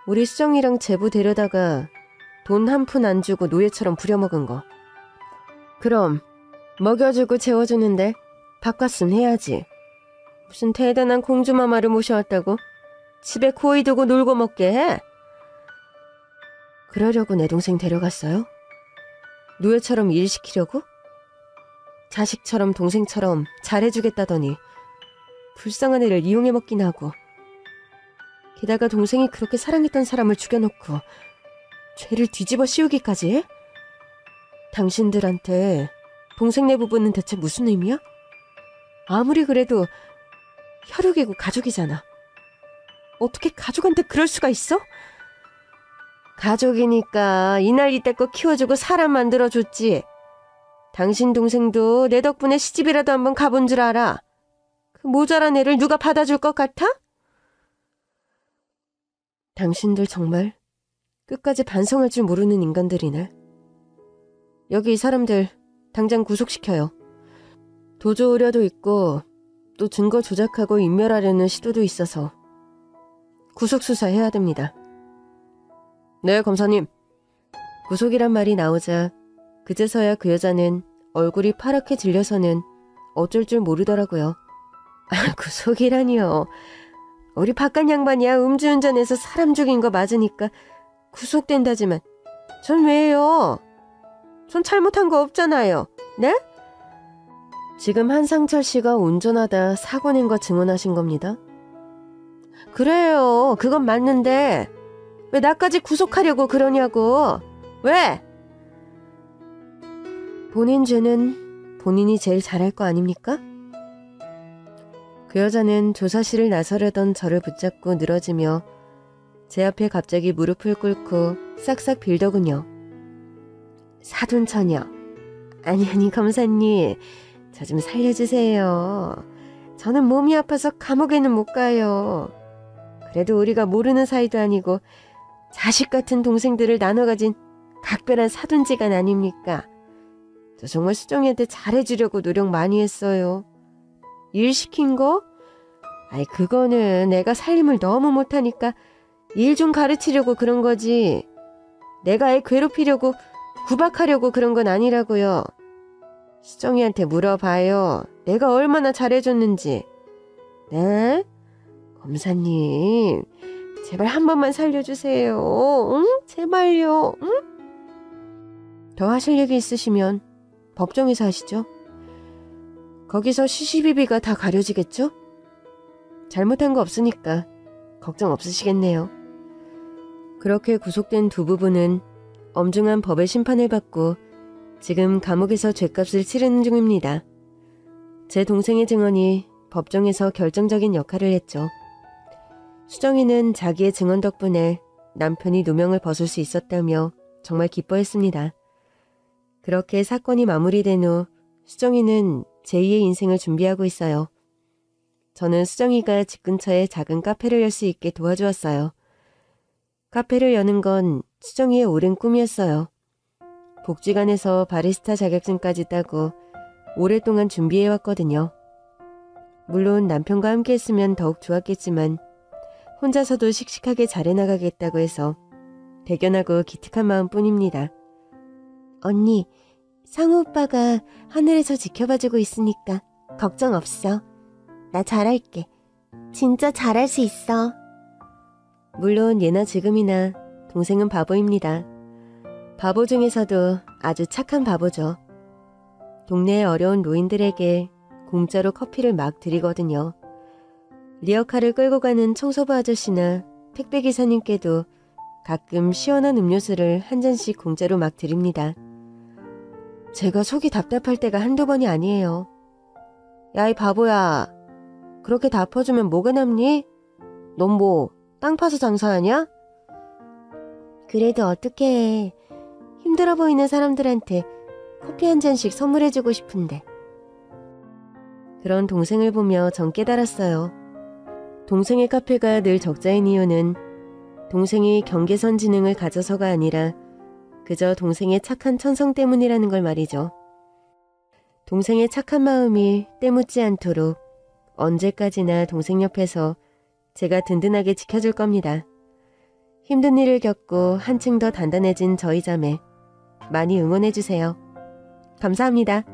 우리 수정이랑 제부 데려다가 돈 한 푼 안 주고 노예처럼 부려먹은 거. 그럼 먹여주고 재워주는데 밥값은 해야지. 무슨 대단한 공주마마를 모셔왔다고 집에 고이 두고 놀고 먹게 해? 그러려고 내 동생 데려갔어요? 노예처럼 일 시키려고? 자식처럼 동생처럼 잘해주겠다더니 불쌍한 애를 이용해 먹긴 하고, 게다가 동생이 그렇게 사랑했던 사람을 죽여놓고 죄를 뒤집어 씌우기까지 해? 당신들한테 동생네 부부는 대체 무슨 의미야? 아무리 그래도 혈육이고 가족이잖아. 어떻게 가족한테 그럴 수가 있어? 가족이니까 이날 이때껏 키워주고 사람 만들어줬지. 당신 동생도 내 덕분에 시집이라도 한번 가본 줄 알아. 그 모자란 애를 누가 받아줄 것 같아? 당신들 정말 끝까지 반성할 줄 모르는 인간들이네. 여기 이 사람들 당장 구속시켜요. 도주 우려도 있고 또 증거 조작하고 인멸하려는 시도도 있어서 구속수사해야 됩니다. 네, 검사님. 구속이란 말이 나오자 그제서야 그 여자는 얼굴이 파랗게 질려서는 어쩔 줄 모르더라고요. 구속이라니요. 우리 바깥 양반이야 음주운전해서 사람 죽인 거 맞으니까 구속된다지만 전 왜요? 전 잘못한 거 없잖아요. 네? 지금 한상철 씨가 운전하다 사고 낸 거 증언하신 겁니다. 그래요. 그건 맞는데 왜 나까지 구속하려고 그러냐고. 왜? 본인 죄는 본인이 제일 잘할 거 아닙니까? 그 여자는 조사실을 나서려던 저를 붙잡고 늘어지며 제 앞에 갑자기 무릎을 꿇고 싹싹 빌더군요. 사돈처녀. 아니 검사님. 저 좀 살려주세요. 저는 몸이 아파서 감옥에는 못 가요. 그래도 우리가 모르는 사이도 아니고 자식 같은 동생들을 나눠 가진 각별한 사돈지간 아닙니까? 저 정말 수정이한테 잘해주려고 노력 많이 했어요. 일 시킨 거? 아이 그거는 내가 살림을 너무 못하니까 일 좀 가르치려고 그런 거지. 내가 애 괴롭히려고 구박하려고 그런 건 아니라고요. 수정이한테 물어봐요. 내가 얼마나 잘해줬는지. 네? 검사님, 제발 한 번만 살려주세요. 응? 제발요. 응? 더 하실 얘기 있으시면 법정에서 하시죠. 거기서 시시비비가 다 가려지겠죠? 잘못한 거 없으니까 걱정 없으시겠네요. 그렇게 구속된 두 부부는 엄중한 법의 심판을 받고 지금 감옥에서 죗값을 치르는 중입니다. 제 동생의 증언이 법정에서 결정적인 역할을 했죠. 수정이는 자기의 증언 덕분에 남편이 누명을 벗을 수 있었다며 정말 기뻐했습니다. 그렇게 사건이 마무리된 후 수정이는 제2의 인생을 준비하고 있어요. 저는 수정이가 집 근처에 작은 카페를 열 수 있게 도와주었어요. 카페를 여는 건 수정이의 오랜 꿈이었어요. 복지관에서 바리스타 자격증까지 따고 오랫동안 준비해왔거든요. 물론 남편과 함께 했으면 더욱 좋았겠지만 혼자서도 씩씩하게 잘해나가겠다고 해서 대견하고 기특한 마음뿐입니다. 언니, 상우 오빠가 하늘에서 지켜봐주고 있으니까 걱정 없어. 나 잘할게. 진짜 잘할 수 있어. 물론 예나 지금이나 동생은 바보입니다. 바보 중에서도 아주 착한 바보죠. 동네의 어려운 노인들에게 공짜로 커피를 막 드리거든요. 리어카를 끌고 가는 청소부 아저씨나 택배기사님께도 가끔 시원한 음료수를 한 잔씩 공짜로 막 드립니다. 제가 속이 답답할 때가 한두 번이 아니에요. 야, 이 바보야. 그렇게 다 퍼주면 뭐가 남니? 넌 뭐 땅 파서 장사하냐? 그래도 어떻게 해. 힘들어 보이는 사람들한테 커피 한 잔씩 선물해주고 싶은데. 그런 동생을 보며 전 깨달았어요. 동생의 카페가 늘 적자인 이유는 동생이 경계선 지능을 가져서가 아니라 그저 동생의 착한 천성 때문이라는 걸 말이죠. 동생의 착한 마음이 때묻지 않도록 언제까지나 동생 옆에서 제가 든든하게 지켜줄 겁니다. 힘든 일을 겪고 한층 더 단단해진 저희 자매 많이 응원해주세요. 감사합니다.